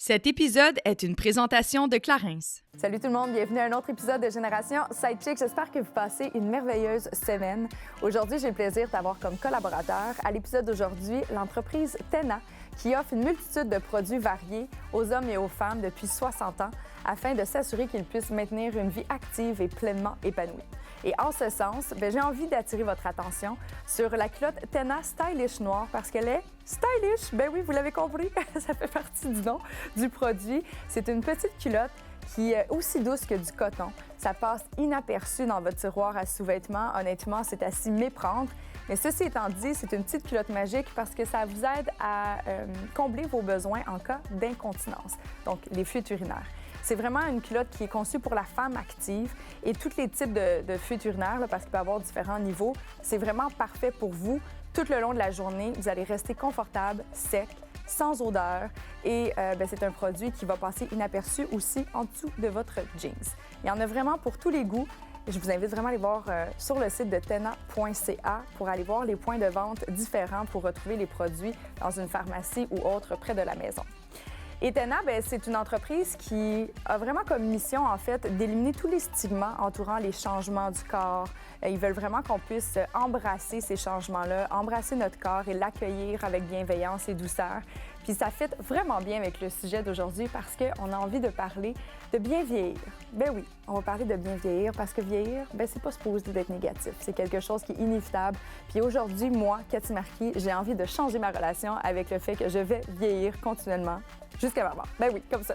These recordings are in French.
Cet épisode est une présentation de Clarins. Salut tout le monde, bienvenue à un autre épisode de Génération Sidechick. J'espère que vous passez une merveilleuse semaine. Aujourd'hui, j'ai le plaisir d'avoir comme collaborateur à l'épisode d'aujourd'hui l'entreprise Tena, qui offre une multitude de produits variés aux hommes et aux femmes depuis 60 ans afin de s'assurer qu'ils puissent maintenir une vie active et pleinement épanouie. Et en ce sens, j'ai envie d'attirer votre attention sur la culotte Tena Stylish Noire parce qu'elle est stylish. Ben oui, vous l'avez compris, ça fait partie du nom du produit. C'est une petite culotte qui est aussi douce que du coton. Ça passe inaperçu dans votre tiroir à sous-vêtements. Honnêtement, c'est à s'y méprendre. Mais ceci étant dit, c'est une petite culotte magique parce que ça vous aide à combler vos besoins en cas d'incontinence, donc les fuites urinaires. C'est vraiment une culotte qui est conçue pour la femme active et tous les types de fuites urinaires, là, parce qu'il peut y avoir différents niveaux. C'est vraiment parfait pour vous. Tout le long de la journée, vous allez rester confortable, sec, sans odeur et c'est un produit qui va passer inaperçu aussi en dessous de votre jeans. Il y en a vraiment pour tous les goûts. Je vous invite vraiment à aller voir sur le site de tena.ca pour aller voir les points de vente différents pour retrouver les produits dans une pharmacie ou autre près de la maison. Et Tena, c'est une entreprise qui a vraiment comme mission, en fait, d'éliminer tous les stigmas entourant les changements du corps. Ils veulent vraiment qu'on puisse embrasser ces changements-là, embrasser notre corps et l'accueillir avec bienveillance et douceur. Puis ça fit vraiment bien avec le sujet d'aujourd'hui parce qu'on a envie de parler de bien vieillir. Ben oui, on va parler de bien vieillir parce que vieillir, c'est pas supposé d'être négatif. C'est quelque chose qui est inévitable. Puis aujourd'hui, moi, Cathy Marquis, j'ai envie de changer ma relation avec le fait que je vais vieillir continuellement jusqu'à ma mort. Ben oui, comme ça.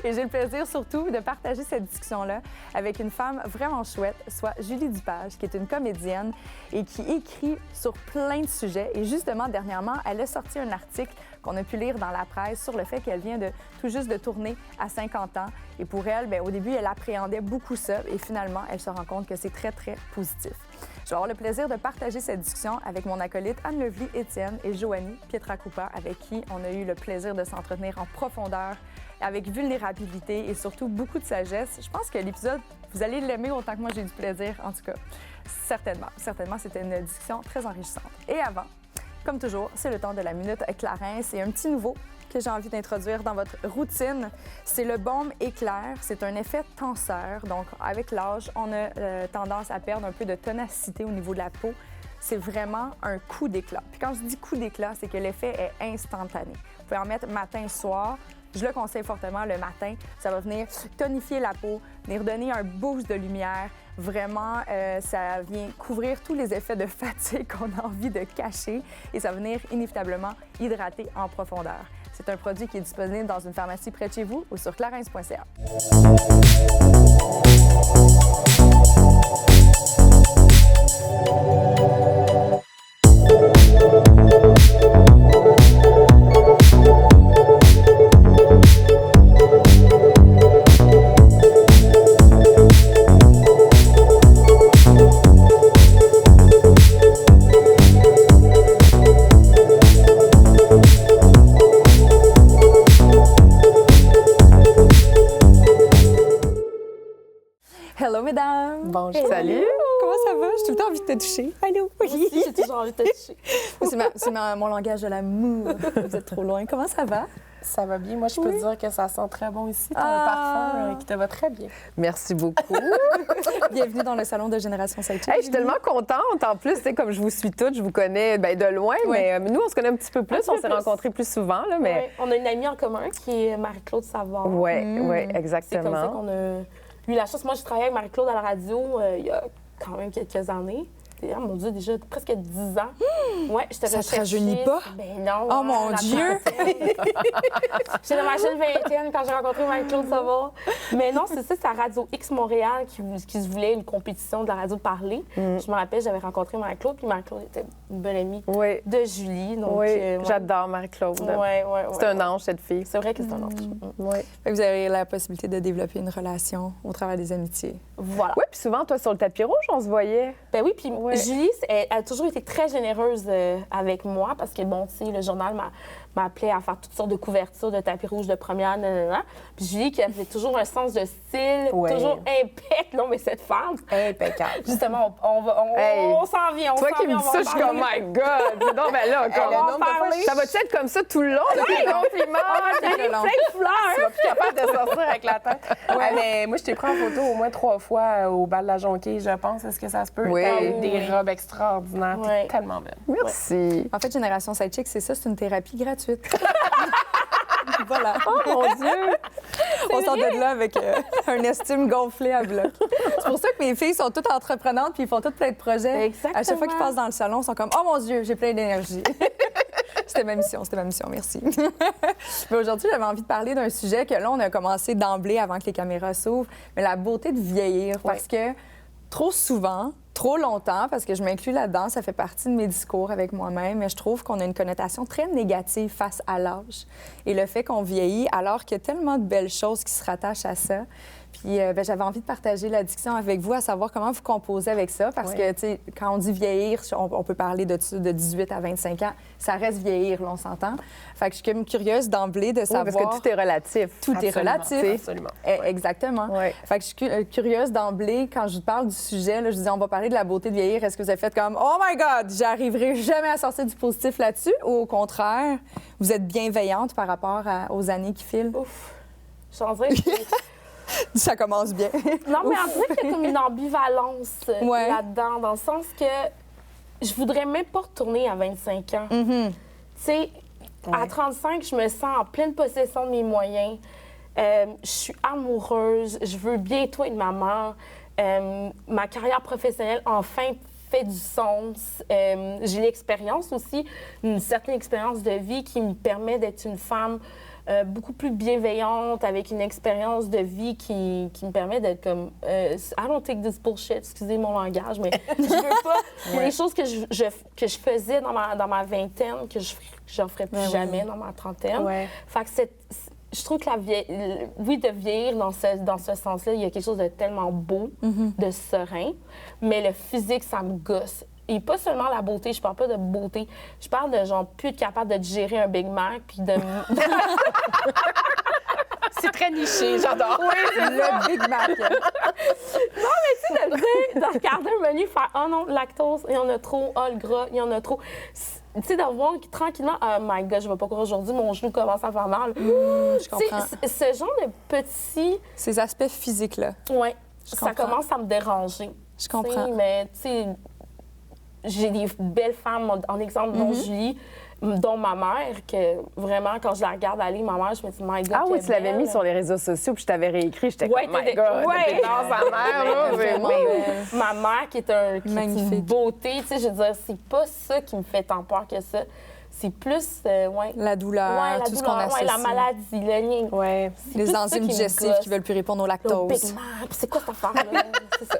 Et j'ai le plaisir surtout de partager cette discussion-là avec une femme vraiment chouette, soit Julie Dupage, qui est une comédienne et qui écrit sur plein de sujets. Et justement, dernièrement, elle a sorti un article qu'on a pu lire dans la presse sur le fait qu'elle vient tout juste de tourner à 50 ans. Et pour elle, au début, elle appréhendait beaucoup ça et finalement, elle se rend compte que c'est très, très positif. Je vais avoir le plaisir de partager cette discussion avec mon acolyte Anne-Levlie Étienne et Joanie Pietracoupa, avec qui on a eu le plaisir de s'entretenir en profondeur, avec vulnérabilité et surtout beaucoup de sagesse. Je pense que l'épisode, vous allez l'aimer autant que moi j'ai du plaisir, en tout cas. Certainement, c'était une discussion très enrichissante. Et avant, comme toujours, c'est le temps de la Minute Clarins. C'est un petit nouveau que j'ai envie d'introduire dans votre routine. C'est le baume éclair. C'est un effet tenseur. Donc, avec l'âge, on a tendance à perdre un peu de ténacité au niveau de la peau. C'est vraiment un coup d'éclat. Puis quand je dis coup d'éclat, c'est que l'effet est instantané. Vous pouvez en mettre matin, soir. Je le conseille fortement le matin. Ça va venir tonifier la peau, venir donner un boost de lumière. Vraiment, ça vient couvrir tous les effets de fatigue qu'on a envie de cacher et ça va venir inévitablement hydrater en profondeur. C'est un produit qui est disponible dans une pharmacie près de chez vous ou sur clarins.ca. Hello, mesdames! Bonjour! Hey, salut! Comment ça va? J'ai tout le temps envie de te toucher. Allô? Oui, j'ai toujours envie de te toucher. C'est mon langage de l'amour. Vous êtes trop loin. Comment ça va? Ça va bien. Moi, je peux te dire que ça sent très bon ici. Tu as un parfum qui te va très bien. Merci beaucoup. Bienvenue dans le salon de Génération Sidechick. Hey, je suis tellement contente. En plus, comme je vous suis toutes, je vous connais de loin, mais nous, on se connaît un petit peu plus. On s'est rencontrés plus souvent. Là, mais... Ouais, on a une amie en commun qui est Marie-Claude Savard. Oui, exactement. C'est comme ça qu'on a eu la chance. Moi, j'ai travaillé avec Marie-Claude à la radio il y a quand même quelques années. Oh mon Dieu, déjà presque 10 ans. Ouais, je te Ça te rajeunit pas? Ben non. Oh mon Dieu! J'étais dans ma jeune vingtaine quand j'ai rencontré Marie-Claude Savard. Mais non, c'est à Radio X Montréal qui se voulait une compétition de la radio de parler. Je me rappelle, j'avais rencontré Marie-Claude, puis Marie-Claude était une bonne amie de Julie. Donc, j'adore Marie-Claude. C'est un ange, cette fille. C'est vrai que c'est un ange. Vous avez la possibilité de développer une relation au travers des amitiés. Voilà. Oui, puis souvent, toi, sur le tapis rouge, on se voyait. Ben oui, puis Julie, elle a toujours été très généreuse avec moi parce que, bon, tu sais, le journal m'appelait à faire toutes sortes de couvertures de tapis rouge de première, nanana. Puis Julie, qui avait toujours un sens de style, Ouais. toujours impeccable. Non, mais cette femme, Impeccable. justement, Hey, on s'en vient, on Toi s'en qui me vient, dis on ça, va je en suis comme, parler. my God! Non, ben là, le nombre de fois, parler. ça va-tu être comme ça tout le long? Tes compliments? J'arrive le long. plein de fleurs. Tu vas plus capable de sortir avec la tête. Ouais, mais moi, je t'ai pris en photo au moins 3 fois au bal de la Jonquille, je pense. Est-ce que ça se peut? Oui. T'as des Oui. robes extraordinaires. T'es Ouais. tellement belle. Merci. En fait, Génération Sidechick, c'est ça, c'est une thérapie gratuite. Voilà. Oh mon Dieu! On sort de là avec un estime gonflé à bloc. C'est pour ça que mes filles sont toutes entreprenantes puis ils font toutes plein de projets. Exactement. À chaque fois qu'ils passent dans le salon, ils sont comme « Oh mon Dieu, j'ai plein d'énergie. » C'était ma mission, merci. Mais aujourd'hui, j'avais envie de parler d'un sujet que là, on a commencé d'emblée avant que les caméras s'ouvrent, mais la beauté de vieillir. Parce que trop souvent, trop longtemps, parce que je m'inclus là-dedans, ça fait partie de mes discours avec moi-même, mais je trouve qu'on a une connotation très négative face à l'âge et le fait qu'on vieillit, alors qu'il y a tellement de belles choses qui se rattachent à ça. Puis j'avais envie de partager la discussion avec vous, à savoir comment vous composez avec ça, parce que, tu sais, quand on dit vieillir, on peut parler de 18 à 25 ans, ça reste vieillir, là, on s'entend. Fait que je suis comme curieuse d'emblée de savoir... Parce que tout est relatif. Tout est Absolument. relatif. Absolument. Exactement. Ouais. Fait que je suis curieuse d'emblée, quand je vous parle du sujet, là, je disais, on va parler de la beauté de vieillir. Est-ce que vous avez fait comme, oh my God, j'arriverai jamais à sortir du positif là-dessus? Ou au contraire, vous êtes bienveillante par rapport aux années qui filent? Ouf. Je suis en train de... Ça commence bien. Non, mais en vrai, il y a comme une ambivalence Ouais. là-dedans, dans le sens que je voudrais même pas retourner à 25 ans. Mm-hmm. Tu sais, à 35, je me sens en pleine possession de mes moyens. Je suis amoureuse, je veux bientôt être maman. Ma carrière professionnelle, enfin, fait du sens. J'ai l'expérience aussi, une certaine expérience de vie qui me permet d'être une femme beaucoup plus bienveillante, avec une expérience de vie qui me permet d'être comme I don't take this bullshit, excusez mon langage, mais je veux pas. Il y a des choses que je faisais dans ma vingtaine que je ne ferais plus jamais dans ma trentaine. Ouais. Fait que je trouve que de vieillir dans ce sens-là, il y a quelque chose de tellement beau, de serein, mais le physique, ça me gosse. Et pas seulement la beauté, je parle pas de beauté, je parle de genre plus être capable de digérer un Big Mac puis de... C'est très niché, j'adore. Oui, c'est le Big Mac. de regarder un menu, faire « Oh non, lactose, il y en a trop. Oh, le gras, il y en a trop. » Tu sais, d'avoir tranquillement « Oh my God, je vais pas courir aujourd'hui, mon genou commence à faire mal. Je comprends. Tu sais, ce genre de petits... Ces aspects physiques-là. Ouais, ça comprends. commence à me déranger. Je comprends. Tu sais, mais tu sais, j'ai des belles femmes, en exemple, dont Julie, dont ma mère, que vraiment, quand je la regarde aller, ma mère, je me dis « My God, Ah oui, qu'elle tu l'avais belle. mis sur les réseaux sociaux, puis je t'avais réécrit. J'étais Ouais, comme, my t'étais- God, ouais. t'étais dans sa mère, là. Vraiment belle. Ma mère, qui est une Magnifique. beauté, tu sais, je veux dire, c'est pas ça qui me fait tant peur que ça. C'est plus, ouais. La douleur, Ouais, la tout ce qu'on douleur, associe. ouais, la maladie, le lien. Ouais. C'est plus Les ça enzymes qui me digestives gosse. qui veulent plus répondre au Le lactose. Big Mac, c'est quoi cette affaire-là? C'est ça.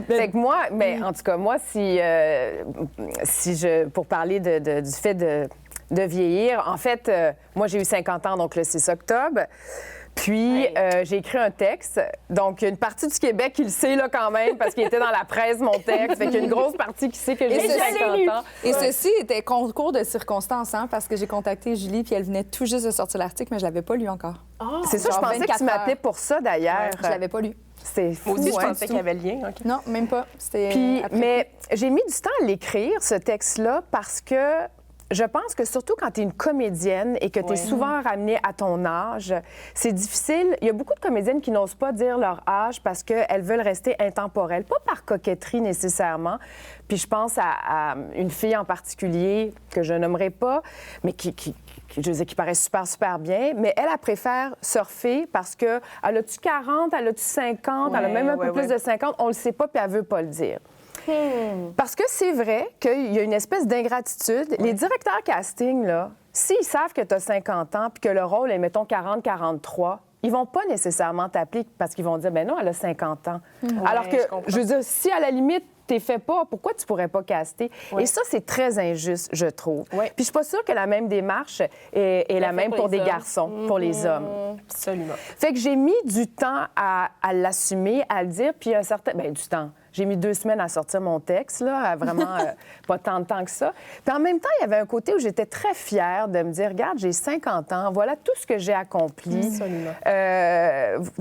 Fait que moi, mais en tout cas, moi, pour parler du fait de vieillir, en fait, moi, j'ai eu 50 ans, donc le 6 octobre. Puis, j'ai écrit un texte. Donc, une partie du Québec qui le sait, là, quand même, parce qu'il était dans la presse, mon texte. Fait qu'il y a une grosse partie qui sait que j'ai Et 50 ans. Et ceci était concours de circonstances, hein, parce que j'ai contacté Julie, puis elle venait tout juste de sortir l'article, mais je l'avais pas lu encore. C'est ça, je genre pensais que 24 tu m'appelais pour ça, d'ailleurs. Je l'avais pas lu. C'est fou. Moi aussi, je Ouais, pensais du qu'il y tout. avait le lien. OK. Non, même pas. C'était Puis, après mais j'ai mis du temps à l'écrire, ce texte-là, parce que je pense que surtout quand tu es une comédienne et que tu es souvent ramenée à ton âge, c'est difficile. Il y a beaucoup de comédiennes qui n'osent pas dire leur âge parce qu'elles veulent rester intemporelles, pas par coquetterie nécessairement. Puis je pense à une fille en particulier que je nommerai pas, mais qui je veux dire, qui paraît super, super bien, mais elle préfère surfer parce que elle a-tu 40, elle a-tu 50, elle a même un peu plus de 50, on le sait pas, puis elle veut pas le dire. Parce que c'est vrai qu'il y a une espèce d'ingratitude. Les directeurs casting, là, s'ils savent que tu as 50 ans puis que le rôle est, mettons, 40-43, ils vont pas nécessairement t'appeler parce qu'ils vont dire, ben non, elle a 50 ans. Alors que, je veux dire, si à la limite, t'es fait pas, pourquoi tu pourrais pas caster? Et ça, c'est très injuste, je trouve. Puis je suis pas sûre que la même démarche est la même pour des garçons, pour les hommes. Absolument. Fait que j'ai mis du temps à l'assumer, à le dire, puis un certain... Bien, du temps. J'ai mis 2 semaines à sortir mon texte, là, à vraiment pas tant de temps que ça. Puis en même temps, il y avait un côté où j'étais très fière de me dire, regarde, j'ai 50 ans, voilà tout ce que j'ai accompli. Absolument.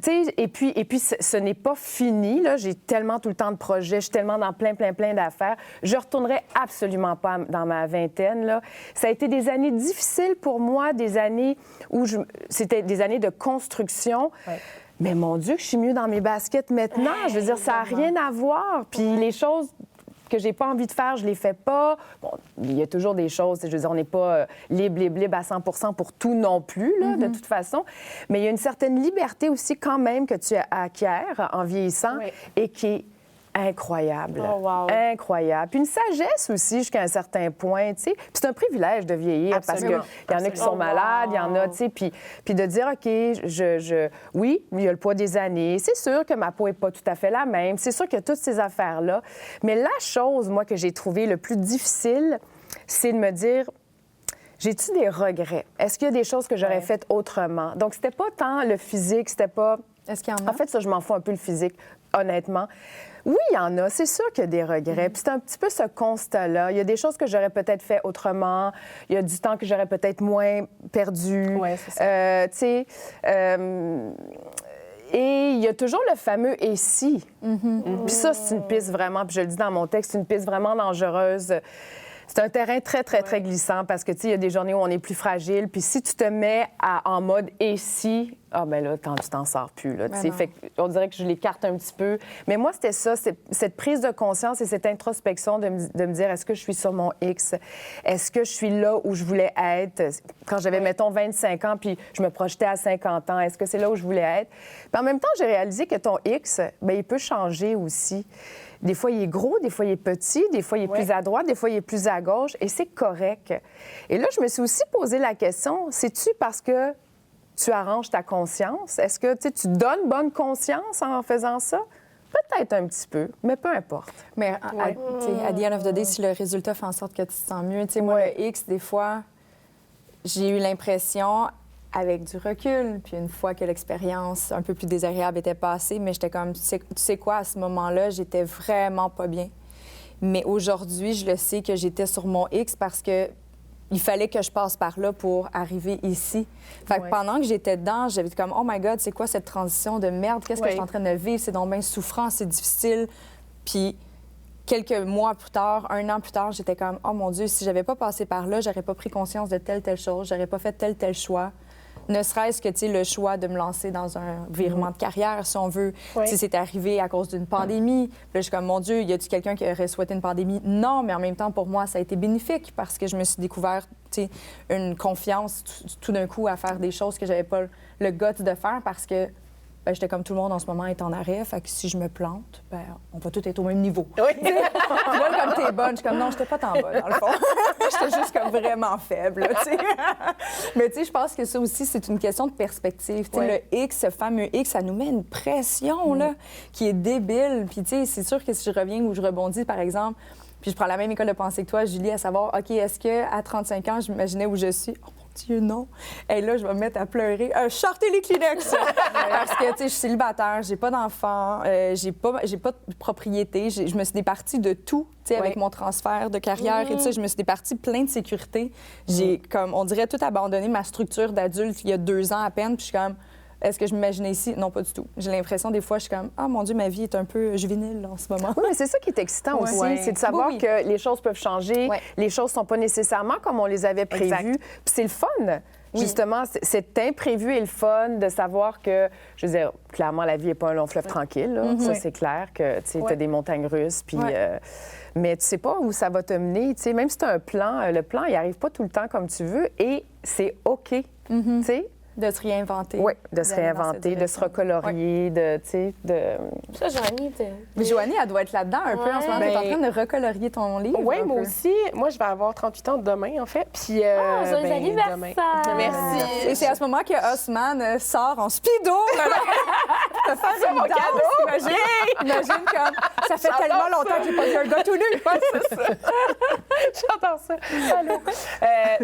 Tu sais, et puis ce n'est pas fini, là. J'ai tellement tout le temps de projets, je suis tellement dans plein d'affaires. Je retournerai absolument pas dans ma vingtaine, là. Ça a été des années difficiles pour moi, des années où c'était des années de construction. Ouais. Mais mon Dieu, que je suis mieux dans mes baskets maintenant. Je veux dire, ça n'a rien à voir. Puis les choses que j'ai pas envie de faire, je les fais pas. Bon, il y a toujours des choses, je veux dire, on n'est pas libre à 100% pour tout non plus, là, de toute façon. Mais il y a une certaine liberté aussi quand même que tu acquiers en vieillissant et qui est incroyable. Oh, wow. Incroyable. Puis une sagesse aussi jusqu'à un certain point, tu sais. Puis c'est un privilège de vieillir Absolument. parce qu'il y en a qui sont malades, il y en a, tu sais, puis de dire, OK, oui, il y a le poids des années. C'est sûr que ma peau n'est pas tout à fait la même. C'est sûr qu'il y a toutes ces affaires-là. Mais la chose, moi, que j'ai trouvée le plus difficile, c'est de me dire, j'ai-tu des regrets? Est-ce qu'il y a des choses que j'aurais faites autrement? Donc, c'était pas tant le physique, c'était pas... Est-ce qu'il y en a? En fait, ça, je m'en fous un peu le physique, honnêtement. Oui, il y en a. C'est sûr qu'il y a des regrets. Puis c'est un petit peu ce constat-là. Il y a des choses que j'aurais peut-être fait autrement. Il y a du temps que j'aurais peut-être moins perdu. Oui, c'est ça. Tu sais... Et il y a toujours le fameux « et si ». Puis ça, c'est une piste vraiment, puis je le dis dans mon texte, c'est une piste vraiment dangereuse. C'est un terrain très glissant parce que, tu sais, il y a des journées où on est plus fragile. Puis si tu te mets en mode « et si », ah ben là, tu t'en sors plus, là, tu sais. Fait qu'on dirait que je l'écarte un petit peu. Mais moi, c'était ça, cette prise de conscience et cette introspection de me dire, est-ce que je suis sur mon X? Est-ce que je suis là où je voulais être? Quand j'avais, mettons, 25 ans, puis je me projetais à 50 ans, est-ce que c'est là où je voulais être? Puis en même temps, j'ai réalisé que ton X, bien, il peut changer aussi. Des fois, il est gros, des fois, il est petit, des fois, il est plus à droite, des fois, il est plus à gauche, et c'est correct. Et là, je me suis aussi posé la question, c'est-tu parce que tu arranges ta conscience? Est-ce que tu donnes bonne conscience en faisant ça? Peut-être un petit peu, mais peu importe. Mais à the end of the day, si le résultat fait en sorte que tu te sens mieux, tu sais, moi, le X, des fois, j'ai eu l'impression, avec du recul, puis une fois que l'expérience un peu plus désagréable était passée, mais j'étais comme, tu sais quoi, à ce moment-là, j'étais vraiment pas bien. Mais aujourd'hui, je le sais que j'étais sur mon X parce que il fallait que je passe par là pour arriver ici. Fait que pendant que j'étais dedans, j'avais comme, oh my God, c'est quoi cette transition de merde? Qu'est-ce que je suis en train de vivre? C'est donc bien souffrant, c'est difficile. Puis quelques mois plus tard, 1 an plus tard, j'étais comme, oh mon Dieu, si j'avais pas passé par là, j'aurais pas pris conscience de telle chose, j'aurais pas fait tel choix. Ne serait-ce que, tu sais, le choix de me lancer dans un virement de carrière, si on veut. Tu sais, c'est arrivé à cause d'une pandémie. Puis là, je suis comme, mon Dieu, y a-tu quelqu'un qui aurait souhaité une pandémie? Non, mais en même temps, pour moi, ça a été bénéfique parce que je me suis découvert, tu sais, une confiance tout d'un coup à faire des choses que j'avais pas le guts de faire parce que ben, j'étais comme tout le monde en ce moment est en arrêt. Fait que si je me plante, ben, on va tous être au même niveau. Oui. Tu vois, comme t'es bonne. Je suis comme, non, j'étais pas tant bonne, dans le fond. J'étais juste comme vraiment faible, tu sais. Mais tu sais, je pense que ça aussi, c'est une question de perspective. Tu sais, le X, ce fameux X, ça nous met une pression, là, qui est débile. Puis tu sais, c'est sûr que si je reviens ou je rebondis, par exemple, puis je prends la même école de pensée que toi, Julie, à savoir, OK, est-ce qu'à 35 ans, je m'imaginais où je suis? Dieu, non. Et là, je vais me mettre à pleurer. Sortez les Kleenex! Parce que, tu sais, je suis célibataire, j'ai pas d'enfant, j'ai pas de propriété. Je me suis départie de tout, tu sais, avec mon transfert de carrière et tout ça. Je me suis départie plein de sécurité. J'ai, comme, on dirait, tout abandonné ma structure d'adulte il y a 2 ans à peine. Puis je suis comme, est-ce que je m'imaginais ici? Non, pas du tout. J'ai l'impression, des fois, je suis comme, ah, mon Dieu, ma vie est un peu juvénile là, en ce moment. Oui, mais c'est ça qui est excitant aussi, c'est de savoir que les choses peuvent changer, les choses sont pas nécessairement comme on les avait prévues. Puis c'est le fun. Justement, cet imprévu et le fun de savoir que, je veux dire, clairement, la vie n'est pas un long fleuve tranquille. Là. Ça, c'est clair que tu as des montagnes russes. Puis, mais tu sais pas où ça va te mener. T'sais, même si tu as un plan, le plan, il n'arrive pas tout le temps comme tu veux et c'est OK. Tu sais? De se réinventer. Oui, de se réinventer, de se recolorier, de, tu sais, de... Ça, Joanie, mais Joanie, elle doit être là-dedans un peu en ce moment. Tu es en train de recolorier ton livre. Oui, moi aussi. Moi, je vais avoir 38 ans demain, en fait. Puis, joyeux anniversaire! Merci. Et c'est à ce moment que Haussmann sort en speedo. Te faire une danse, imagine comme, ça fait tellement longtemps que j'ai pas vu un gars tout nu. Ouais, c'est ça. J'adore ça. Allô.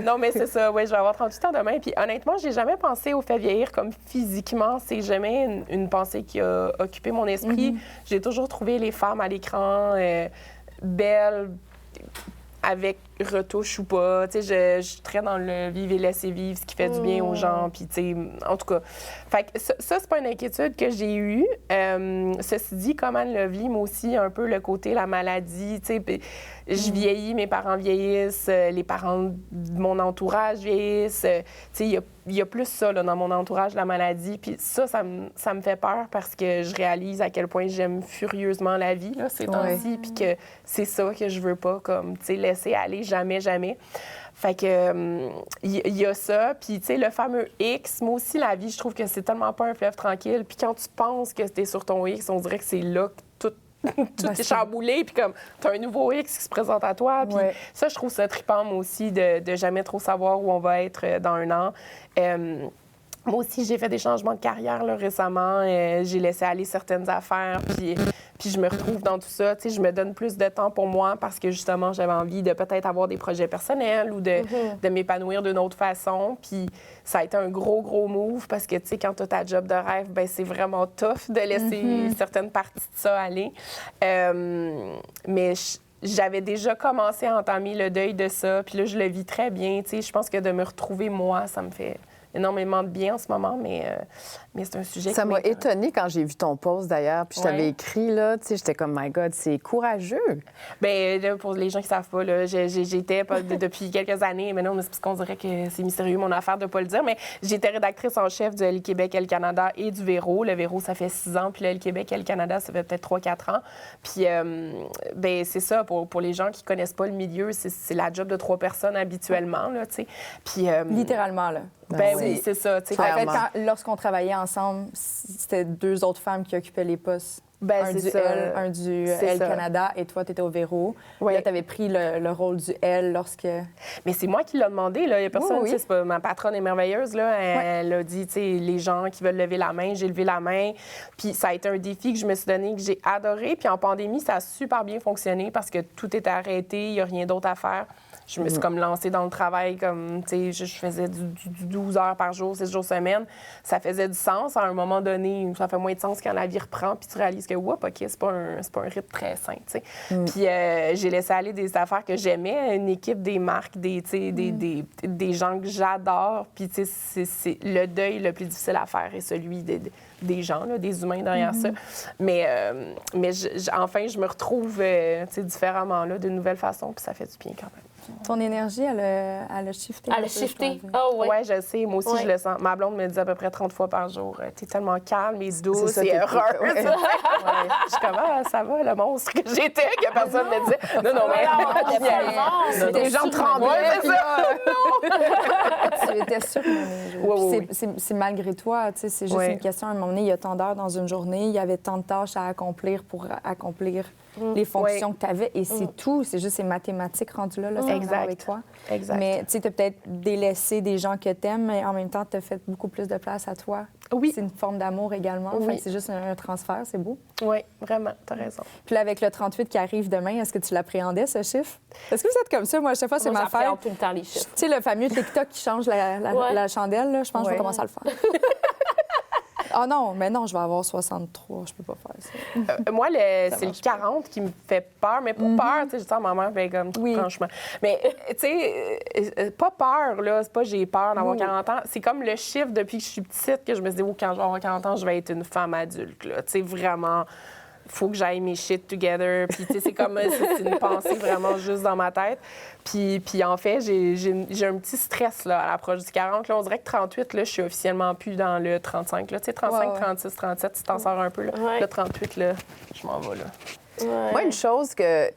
Non, mais c'est ça. Oui, je vais avoir 38 ans demain. Puis honnêtement, j'ai jamais pensé au fait vieillir comme physiquement. C'est jamais une pensée qui a occupé mon esprit. J'ai toujours trouvé les femmes à l'écran belles, avec retouche ou pas. Tu sais, je suis très dans le vivre et laisser vivre, ce qui fait du bien aux gens. Puis, tu sais, en tout cas. Fait que ça, c'est pas une inquiétude que j'ai eue. Ceci dit, comme Anne le vit, moi aussi, un peu le côté, la maladie. Tu sais, je vieillis, mes parents vieillissent, les parents de mon entourage vieillissent. Tu sais, il y a plus ça là, dans mon entourage, la maladie. Puis ça me fait peur parce que je réalise à quel point j'aime furieusement la vie là, ces temps-ci. Puis que c'est ça que je veux pas, comme, tu sais, laisser aller jamais, jamais. Fait que il y a ça. Puis, tu sais, le fameux X, moi aussi, la vie, je trouve que c'est tellement pas un fleuve tranquille. Puis quand tu penses que t'es sur ton X, on dirait que c'est là que tout est chamboulé, puis comme, t'as un nouveau X qui se présente à toi. Puis ça, je trouve ça trippant, moi aussi, de jamais trop savoir où on va être dans un an. Moi aussi, j'ai fait des changements de carrière là, récemment. J'ai laissé aller certaines affaires, puis je me retrouve dans tout ça. Tu sais, je me donne plus de temps pour moi parce que, justement, j'avais envie de peut-être avoir des projets personnels ou de m'épanouir d'une autre façon. Puis ça a été un gros move parce que, tu sais, quand tu as ta job de rêve, bien, c'est vraiment tough de laisser certaines parties de ça aller. Mais j'avais déjà commencé à entamer le deuil de ça. Puis là, je le vis très bien. Tu sais, je pense que de me retrouver, moi, ça me fait énormément de bien en ce moment, mais c'est un sujet ça m'a étonnée quand j'ai vu ton post, d'ailleurs, puis je t'avais écrit, là, tu sais, j'étais comme, my God, c'est courageux. Bien, là, pour les gens qui savent pas, là, j'étais depuis quelques années, mais non, c'est parce qu'on dirait que c'est mystérieux, mon affaire de pas le dire, mais j'étais rédactrice en chef du Elle Québec, Elle Canada et du Véro. Le Véro, ça fait 6 ans, puis le Elle Québec, Elle Canada, ça fait peut-être 3-4 ans. Puis, bien, c'est ça, pour les gens qui connaissent pas le milieu, c'est la job de 3 personnes habituellement, là, tu sais. Puis... littéralement, là. Ben oui, c'est ça. En fait, lorsqu'on travaillait ensemble, c'était 2 autres femmes qui occupaient les postes. Ben, un du L, un du Elle Canada, et toi, tu étais au Véro. Oui. Là, tu avais pris le rôle du L lorsque... Mais c'est moi qui l'ai demandé, là. Il y a personne, tu sais, c'est pas... Ma patronne est merveilleuse, là. Elle a dit, tu sais, les gens qui veulent lever la main, j'ai levé la main. Puis ça a été un défi que je me suis donné, que j'ai adoré. Puis en pandémie, ça a super bien fonctionné parce que tout était arrêté, il n'y a rien d'autre à faire. Je me suis comme lancée dans le travail, comme, tu sais, je faisais du 12 heures par jour, 6 jours semaine. Ça faisait du sens. À un moment donné, ça fait moins de sens quand la vie reprend, puis tu réalises que, oups, OK, c'est pas un rythme très sain, tu sais. Puis j'ai laissé aller des affaires que j'aimais, une équipe, des marques, des gens que j'adore. Puis, tu sais, c'est le deuil le plus difficile à faire est celui des gens, là, des humains derrière ça. Mais enfin, je me retrouve, tu sais, différemment, là, d'une nouvelle façon, puis ça fait du bien quand même. Ton énergie, elle a shifté. Elle a shifté. Oh, oui. Oui, je sais. Moi aussi, je le sens. Ma blonde me dit à peu près 30 fois par jour, t'es tellement calme et douce et heureuse. Je suis comme, ça va, le monstre que j'étais, que personne ne me disait. Non, mais c'était les gens tremblaient. Tu étais surmenée. C'est malgré toi, tu sais, c'est juste une question. À un moment donné, il y a tant d'heures dans une journée, il y avait tant de tâches à accomplir pour accomplir les fonctions que tu avais, et c'est tout. C'est juste ces mathématiques rendues là, ça va avec toi. Exact. Mais tu sais, tu as peut-être délaissé des gens que tu aimes, mais en même temps, tu as fait beaucoup plus de place à toi. Oui. C'est une forme d'amour également. Oui. C'est juste un transfert, c'est beau. Oui, vraiment, tu as raison. Puis là, avec le 38 qui arrive demain, est-ce que tu l'appréhendais, ce chiffre? Est-ce que vous êtes comme ça? Moi, à chaque fois, c'est ma fête. Tout le temps les chiffres. Tu sais, le fameux TikTok qui change la chandelle, là, je pense que je vais commencer à le faire. Ah non, mais non, je vais avoir 63, je peux pas faire ça. Moi, c'est le 40 qui me fait peur, mais pas peur, tu sais, je dis à ma mère, ben comme, franchement. Mais, tu sais, pas peur, là, c'est pas j'ai peur d'avoir 40 ans, c'est comme le chiffre depuis que je suis petite que je me dis, quand je vais avoir 40 ans, je vais être une femme adulte, là, tu sais, vraiment... faut que j'aille mes shit together. Puis, tu sais, c'est comme c'est une pensée vraiment juste dans ma tête. Puis en fait, j'ai un petit stress là, à l'approche du 40. Là, on dirait que 38, là, je suis officiellement plus dans le 35. Là. Tu sais, 35, 36, 37, tu t'en sors un peu. Là. Le 38, là, je m'en vais là. Ouais. Moi,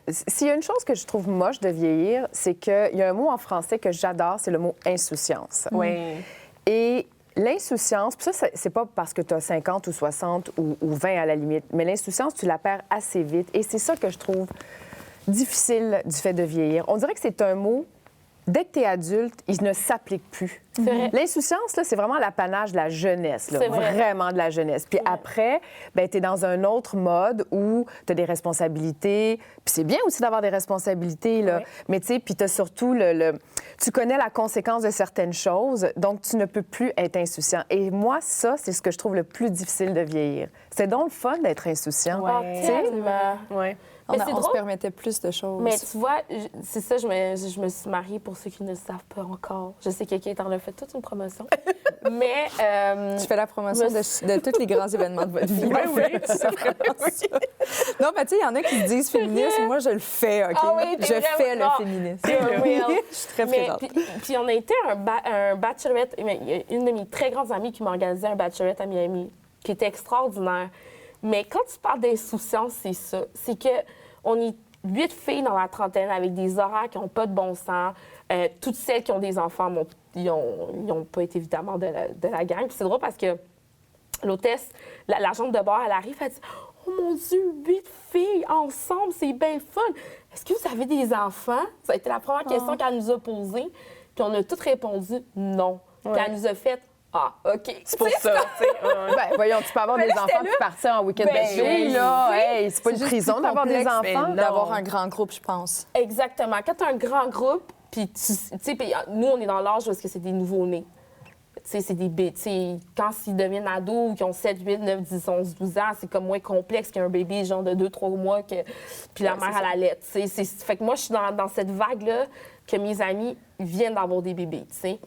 s'il y a une chose que je trouve moche de vieillir, c'est qu'il y a un mot en français que j'adore, c'est le mot insouciance. Oui. Et l'insouciance, puis ça, c'est pas parce que tu as 50 ou 60 ou 20 à la limite, mais l'insouciance, tu la perds assez vite. Et c'est ça que je trouve difficile du fait de vieillir. On dirait que c'est un mot dès que tu es adulte, il ne s'applique plus. C'est vrai. L'insouciance, là, c'est vraiment l'apanage de la jeunesse, là, C'est vrai. vraiment de la jeunesse. Puis après, ben, tu es dans un autre mode où tu as des responsabilités. Puis c'est bien aussi d'avoir des responsabilités, là. Oui. Mais tu sais, puis tu as surtout tu connais la conséquence de certaines choses, donc tu ne peux plus être insouciant. Et moi, ça, c'est ce que je trouve le plus difficile de vieillir. C'est donc le fun d'être insouciant. Ah, Tu sais? tellement. Ouais. On, Mais c'est on se drôle. permettait plus de choses. Mais tu vois, c'est ça, je me suis mariée pour ceux qui ne le savent pas encore. Je sais que Kate en a fait toute une promotion. Mais. Je fais la promotion de tous les grands événements de votre vie. Oui, en oui, fait. C'est vraiment ça. Non, mais tu sais, il y en a qui se disent féministes. Moi, je le fais, OK? Ah oui, t'es je vraiment- fais le non. féminisme. C'est real. Je suis très Mais, présente. puis on a été un bachelorette. Il y a une de mes très grandes amies qui m'a organisé un bachelorette à Miami, qui était extraordinaire. Mais quand tu parles d'insouciance, c'est ça. C'est que on est 8 filles dans la trentaine avec des horaires qui n'ont pas de bon sens. Toutes celles qui ont des enfants ils n'ont pas été évidemment de la gang. Puis c'est drôle parce que l'hôtesse, l'agente de bord, elle arrive, elle dit « Oh mon Dieu, 8 filles ensemble, c'est bien fun! Est-ce que vous avez des enfants? » Ça a été la première question qu'elle nous a posée. Puis on a toutes répondu « Non. » Puis elle nous a fait « Ah, OK. » C'est pour ça, tu sais. Ben, voyons, tu peux avoir Mais des là, j'étais enfants là. puis partir en week-end Ben bébé, oui. là. Hey, c'est pas une juste prison plus d'avoir des complexe, enfants. ben D'avoir un grand groupe, je pense. Exactement. Quand tu as un grand groupe, puis tu sais, puis nous, on est dans l'âge où est-ce que c'est des nouveaux-nés. Tu sais, c'est des bébés. Tu sais, quand ils deviennent ados ou qu'ils ont 7, 8, 9, 10, 11, 12 ans, c'est comme moins complexe qu'un bébé, genre de 2, 3 mois, puis la mère à la lettre. Tu sais, fait que moi, je suis dans cette vague-là que mes amis viennent d'avoir des bébés, tu sais.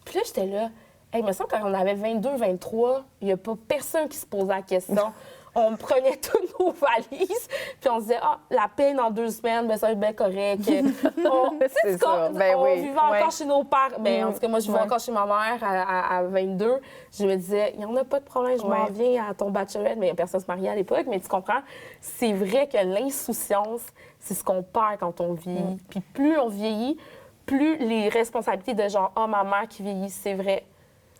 Puis là, j'étais là. Hey, il me semble qu'on avait 22, 23, il n'y a pas personne qui se posait la question. On prenait toutes nos valises, puis on se disait, ah, la paix dans 2 semaines, ben, ça va être bien correct. C'est ça. Ben on oui. vivait encore Ouais. chez nos pères. Ben, en tout cas, moi, je vivais Ouais. encore chez ma mère à 22. Je me disais, il n'y en a pas de problème, je m'en Ouais. viens à ton bachelorette. Mais personne ne se mariait à l'époque, mais tu comprends, c'est vrai que l'insouciance, c'est ce qu'on perd quand on vieillit. Puis plus on vieillit, plus les responsabilités de genre, ah, ma mère qui vieillit, c'est vrai.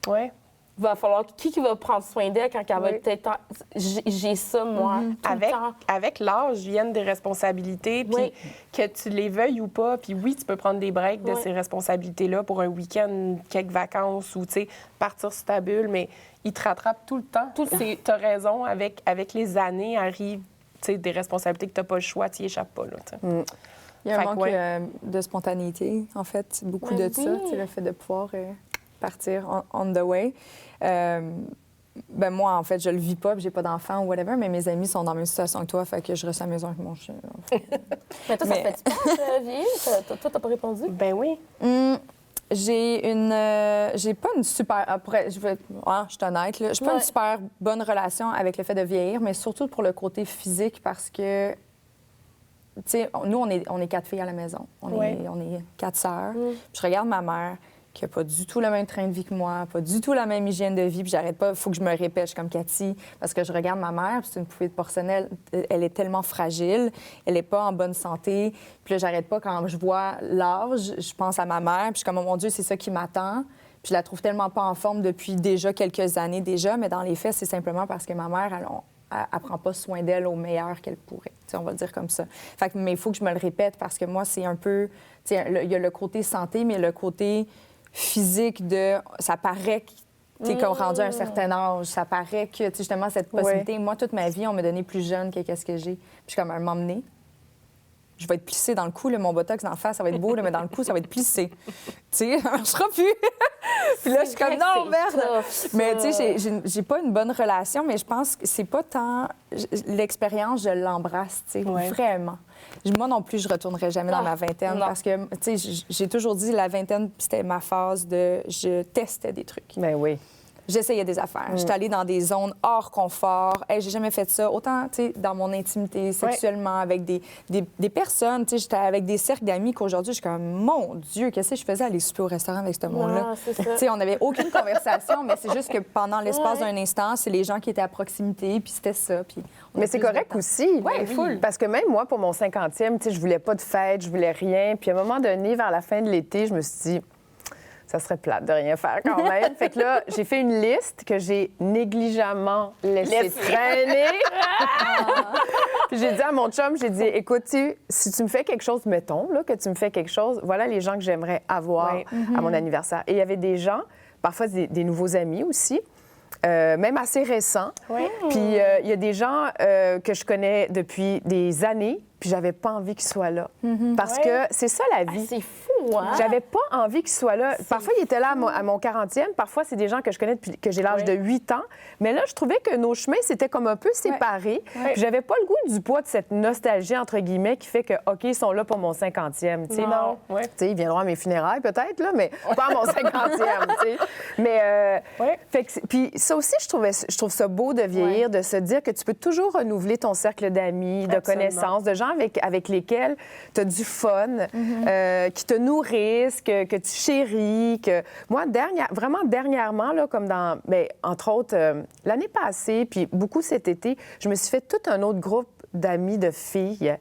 Ouais. Il va falloir qui va prendre soin d'elle quand elle va Oui. être... J'ai ça, moi, tout le temps. Avec l'âge viennent des responsabilités, puis Oui. que tu les veuilles ou pas, puis oui, tu peux prendre des breaks de Oui. ces responsabilités-là pour un week-end, quelques vacances ou, tu sais, partir sur ta bulle, mais ils te rattrapent tout le temps. Tout le temps. Tu as raison, avec les années arrivent, tu sais, des responsabilités que tu n'as pas le choix, tu n'y échappes pas, là, tu sais. Il y a un Fait que, manque ouais. de spontanéité, en fait. Beaucoup Ben de ça, oui. tu sais, le fait de pouvoir partir on the way. Ben moi, en fait, je le vis pas, puis j'ai pas d'enfant ou whatever, mais mes amis sont dans la même situation que toi, fait que je reste à la maison avec mon chien. Mais toi, ça Mais- se fait du temps, vieillir? Toi, t'as pas répondu? Ben oui. J'ai pas une super. Après, je suis honnête, là. J'ai pas Ouais. une super bonne relation avec le fait de vieillir, mais surtout pour le côté physique parce que, tu sais, nous, on est 4 filles à la maison. On Ouais. est 4 sœurs. Puis je regarde ma mère qui a pas du tout le même train de vie que moi, pas du tout la même hygiène de vie, puis j'arrête pas, il faut que je me répète, je suis comme Cathy, parce que je regarde ma mère, puis c'est une poupée de porcelaine, elle est tellement fragile, elle est pas en bonne santé, puis là, j'arrête pas, quand je vois l'âge, je pense à ma mère, puis je suis comme, oh mon Dieu, c'est ça qui m'attend, puis je la trouve tellement pas en forme depuis déjà quelques années déjà, mais dans les faits, c'est simplement parce que ma mère, elle prend pas soin d'elle au meilleur qu'elle pourrait. Tu sais, on va le dire comme ça. Fait que, mais il faut que je me le répète parce que moi, c'est un peu... tu sais, il y a le côté santé, mais le côté physique de... Ça paraît que t'es comme rendu à un certain âge. Ça paraît que, tu sais, justement, cette possibilité... Moi, toute ma vie, on m'a donné plus jeune que qu'est-ce que j'ai. Puis je suis comme, à un moment donné, je vais être plissée dans le cou, là, mon botox d'en face, ça va être beau, là, mais dans le cou, ça va être plissé. Tu sais, ça marchera plus. Puis là, je suis comme, non, merde! Mais tu sais, j'ai pas une bonne relation, mais je pense que c'est pas tant... L'expérience, je l'embrasse, tu sais, Ouais. vraiment. Moi non plus, je retournerai jamais dans ma vingtaine non. parce que, tu sais, j'ai toujours dit la vingtaine, c'était ma phase de... Je testais des trucs. Ben oui. J'essayais des affaires. J'étais allée dans des zones hors confort. Hey, j'ai jamais fait ça. Autant, tu sais, dans mon intimité, sexuellement, avec des personnes. Tu sais, j'étais avec des cercles d'amis qu'aujourd'hui, je suis comme, mon Dieu, qu'est-ce que je faisais aller souper au restaurant avec ce monde-là? Non, c'est ça. Tu sais, on n'avait aucune conversation, mais c'est juste que pendant l'espace Ouais. d'un instant, c'est les gens qui étaient à proximité, puis c'était ça. Puis on a Mais c'est plus de correct temps. aussi. Ouais, full. Parce que même moi, pour mon 50e, tu sais, je voulais pas de fête, je voulais rien. Puis à un moment donné, vers la fin de l'été, je me suis dit, ça serait plate de rien faire quand même. Fait que là, j'ai fait une liste que j'ai négligemment laissée traîner. Puis j'ai dit à mon chum, j'ai dit, écoute, si tu me fais quelque chose, mettons là, que tu me fais quelque chose, voilà les gens que j'aimerais avoir à mon anniversaire. Et il y avait des gens, parfois des nouveaux amis aussi, même assez récents. Puis il y a des gens que je connais depuis des années, puis j'avais pas envie qu'ils soient là. Parce que c'est ça la vie. C'est fou, hein? J'avais pas envie qu'ils soient là. Parfois, ils étaient là à mon 40e. Parfois, c'est des gens que je connais depuis que j'ai l'âge de 8 ans. Mais là, je trouvais que nos chemins s'étaient comme un peu séparés. Puis j'avais pas le goût du poids de cette nostalgie, entre guillemets, qui fait que, OK, ils sont là pour mon 50e. Tu sais, Non. Tu sais, ils viendront à mes funérailles, peut-être, là, mais pas à mon 50e. Tu sais. Mais, fait que, puis ça aussi, je trouve ça beau de vieillir, de se dire que tu peux toujours renouveler ton cercle d'amis, de connaissances, de gens avec lesquels tu as du fun, qui te nourrissent, que tu chéris. Que... Moi, vraiment dernièrement, là, comme dans, bien, entre autres, l'année passée, puis beaucoup cet été, je me suis fait tout un autre groupe d'amis de filles.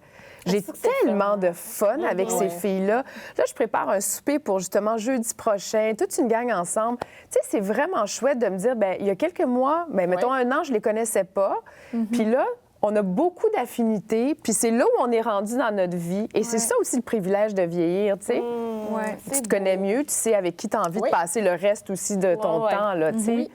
J'ai tellement de fun avec ces filles-là. Là, je prépare un souper pour justement jeudi prochain, toute une gang ensemble. Tu sais, c'est vraiment chouette de me dire, bien, il y a quelques mois, bien, mettons un an, je les connaissais pas. Puis là, on a beaucoup d'affinités, puis c'est là où on est rendu dans notre vie. Et c'est ça aussi le privilège de vieillir, tu sais. Tu te connais mieux, tu sais avec qui tu as envie de passer le reste aussi de ton temps, là, tu sais.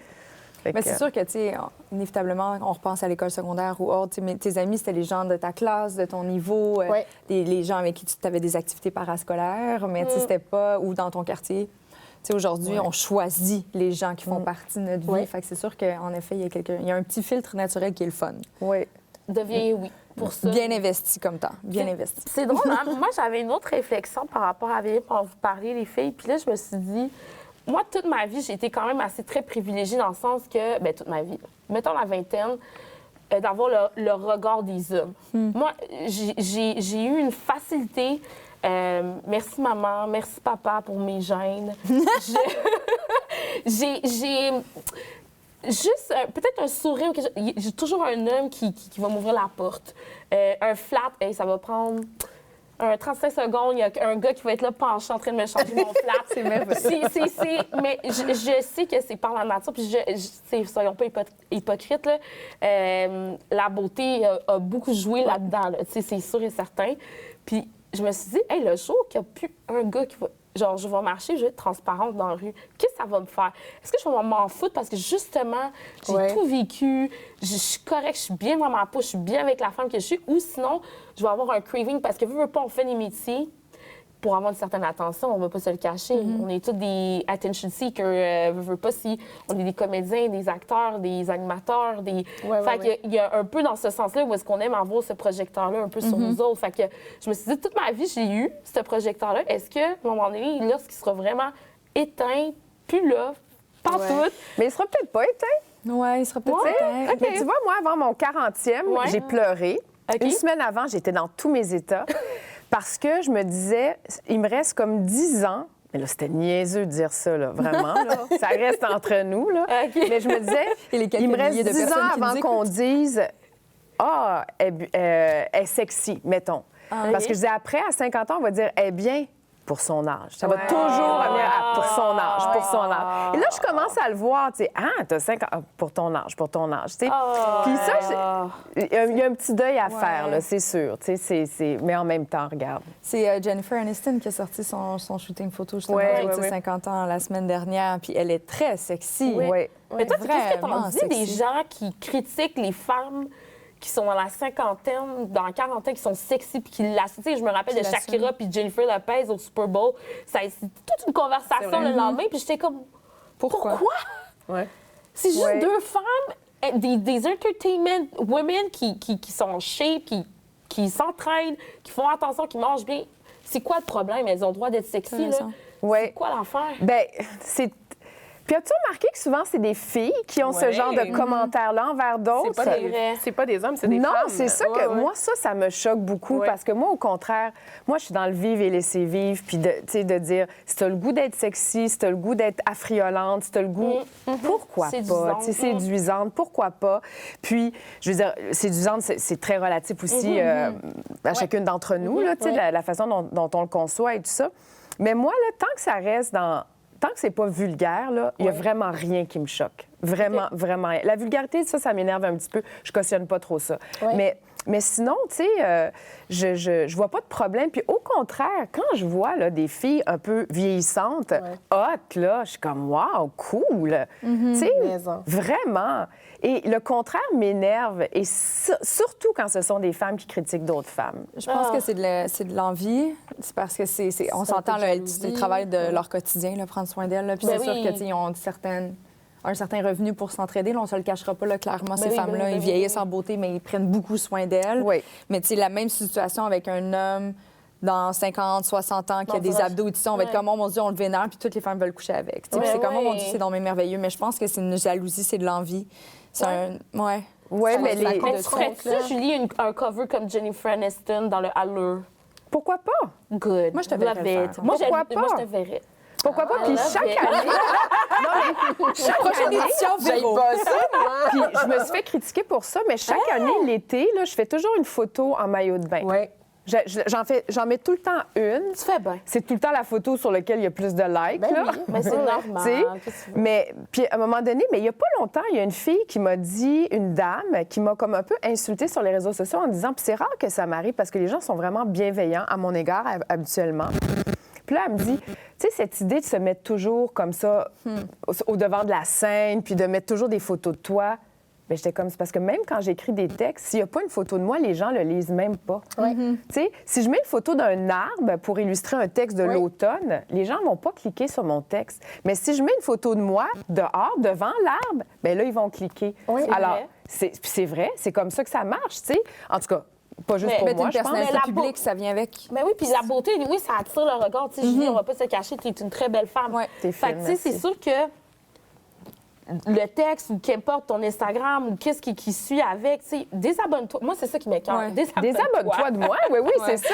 Mais c'est sûr que, tu sais, inévitablement, on repense à l'école secondaire ou autre. Mais tes amis, c'était les gens de ta classe, de ton niveau, les gens avec qui tu avais des activités parascolaires, mais tu sais, c'était pas... Ou dans ton quartier. Tu sais, aujourd'hui, on choisit les gens qui font partie de notre vie. Fait que c'est sûr qu'en effet, il y a un petit filtre naturel qui est le fun. De vieillir, oui. Pour ça. Bien investi comme temps. Bien investi. C'est drôle, hein? Moi, j'avais une autre réflexion par rapport à vieillir, pour vous parler, les filles. Puis là, je me suis dit... Moi, toute ma vie, j'ai été quand même assez très privilégiée dans le sens que, bien, toute ma vie, mettons la vingtaine, d'avoir le regard des hommes. Moi, j'ai eu une facilité. Merci maman, merci papa pour mes gènes. J'ai juste peut-être un sourire. J'ai toujours un homme qui va m'ouvrir la porte. Un flat, ça va prendre... 35 secondes, il y a un gars qui va être là penché en train de me changer mon flat. C'est merveilleux. Mais je sais que c'est par la nature, puis soyons pas hypocrites, là. La beauté a beaucoup joué là-dedans, là. C'est sûr et certain. Puis je me suis dit, hey, le jour qu'il n'y a plus un gars qui va... Genre, je vais marcher, je vais être transparente dans la rue. Qu'est-ce que ça va me faire? Est-ce que je vais m'en foutre parce que, justement, j'ai tout vécu, je suis correcte, je suis bien dans ma peau, je suis bien avec la femme que je suis, ou sinon, je vais avoir un craving parce que, veux pas, on fait des métiers pour avoir une certaine attention, on ne va pas se le cacher. On est tous des attention seekers, veux pas, si on est des comédiens, des acteurs, des animateurs, fait qu'il y a un peu dans ce sens-là où est-ce qu'on aime avoir ce projecteur-là un peu sur nous autres. Fait que je me suis dit, toute ma vie, j'ai eu ce projecteur-là. Est-ce que, à un moment donné, lorsqu'il sera vraiment éteint, plus là, pantoute... Mais il sera peut-être pas éteint. Oui, il sera peut-être éteint. Mais tu vois, moi, avant mon 40e, j'ai pleuré. Une semaine avant, j'étais dans tous mes états. Parce que je me disais, il me reste comme 10 ans. Mais là, c'était niaiseux de dire ça, là, vraiment. Là. Ça reste entre nous, là. Mais je me disais, il me reste 10 ans avant qu'on dise « Ah, elle est sexy », mettons. Parce que je disais, après, à 50 ans, on va dire « Elle est bien ». Pour son âge. Ça va toujours revenir à pour son âge, pour son âge. Et là, je commence à le voir, tu sais, t'as 5 ans, pour ton âge, tu sais. Puis ça, il y a un petit deuil à faire, là, c'est sûr, tu sais, mais en même temps, regarde. C'est Jennifer Aniston qui a sorti son shooting photo, justement, pour ses 50 ans la semaine dernière, puis elle est très sexy. Mais toi, qu'est-ce que t'en dis sexy. des gens qui critiquent les femmes qui sont dans la cinquantaine, dans la quarantaine, qui sont sexy puis qui l'assument. Tu sais, je me rappelle de Shakira puis Jennifer Lopez au Super Bowl. C'est toute une conversation le lendemain, puis j'étais comme... Pourquoi? C'est juste deux femmes, des entertainment women qui sont en shape, qui s'entraînent, qui font attention, qui mangent bien. C'est quoi le problème? Elles ont le droit d'être sexy, là. C'est quoi l'affaire? Bien, c'est... Puis as-tu remarqué que souvent, c'est des filles qui ont ce genre de commentaires-là envers d'autres? C'est pas des hommes, c'est des femmes. Non, c'est ça que moi, ça me choque beaucoup parce que moi, au contraire, moi, je suis dans le vivre et laisser vivre, puis de dire, si t'as le goût d'être sexy, si t'as le goût d'être affriolante, si t'as le goût, pourquoi pas? Séduisante, pourquoi pas? Puis, je veux dire, séduisante, c'est très relatif aussi à chacune d'entre nous, là, tu sais, la façon dont on le conçoit et tout ça. Mais moi, là, tant que ça reste dans tant que c'est pas vulgaire, là, il y a vraiment rien qui me choque. Vraiment, vraiment rien. La vulgarité, ça m'énerve un petit peu. Je cautionne pas trop ça. Mais sinon, tu sais, je vois pas de problème. Puis au contraire, quand je vois là, des filles un peu vieillissantes, hot, là, je suis comme, wow, cool. Tu sais, vraiment. Et le contraire m'énerve, et surtout quand ce sont des femmes qui critiquent d'autres femmes. Je pense que c'est de l'envie. C'est parce que on s'entend, là, c'est le travail de leur quotidien, là, prendre soin d'elles. Puis c'est sûr qu'ils ont un certain revenu pour s'entraider. Là, on ne se le cachera pas, là, clairement, ces femmes-là, ils vieillissent en beauté, mais ils prennent beaucoup soin d'elles. Mais tu sais, la même situation avec un homme dans 50, 60 ans qui a des abdos et tout ça, on va être comme, oh mon Dieu, on le vénère, puis toutes les femmes veulent coucher avec. C'est comme, oh mon Dieu, c'est donc merveilleux. Mais je pense que c'est une jalousie, c'est de l'envie. C'est mais tu ferais-tu, Julie, un cover comme Jennifer Aniston dans le Allure? Pourquoi pas? Good. Moi, je te verrais. Moi, je te verrais. Pourquoi pas? Puis chaque année... Prochaine édition, Véro. Puis je me suis fait critiquer pour ça, mais chaque année, l'été, là, je fais toujours une photo en maillot de bain. J'en mets tout le temps une. Tu fais bien. C'est tout le temps la photo sur laquelle il y a plus de likes. Mais c'est normal. Mais puis à un moment donné, mais il n'y a pas longtemps, il y a une fille qui m'a dit, une dame, qui m'a comme un peu insultée sur les réseaux sociaux en disant, puis c'est rare que ça m'arrive parce que les gens sont vraiment bienveillants à mon égard habituellement. Puis là, elle me dit, tu sais, cette idée de se mettre toujours comme ça au devant de la scène, puis de mettre toujours des photos de toi, bien, j'étais comme, c'est parce que même quand j'écris des textes, s'il n'y a pas une photo de moi, les gens le lisent même pas. Tu sais, si je mets une photo d'un arbre pour illustrer un texte de l'automne, les gens vont pas cliquer sur mon texte. Mais si je mets une photo de moi dehors, devant l'arbre, bien là, ils vont cliquer. Alors, c'est vrai, c'est comme ça que ça marche, tu sais. En tout cas, pas juste pour moi, je pense. Mais la publique, ça vient avec. Mais oui, puis la beauté, oui, ça attire le regard. Tu sais, Julie, on va pas se cacher, tu es une très belle femme. T'es fait que, tu sais, c'est sûr que le texte ou qu'importe ton Instagram ou qu'est-ce qui suit avec, tu sais, désabonne-toi. Moi, c'est ça qui m'écoeure. Désabonne-toi de moi, oui, c'est ça.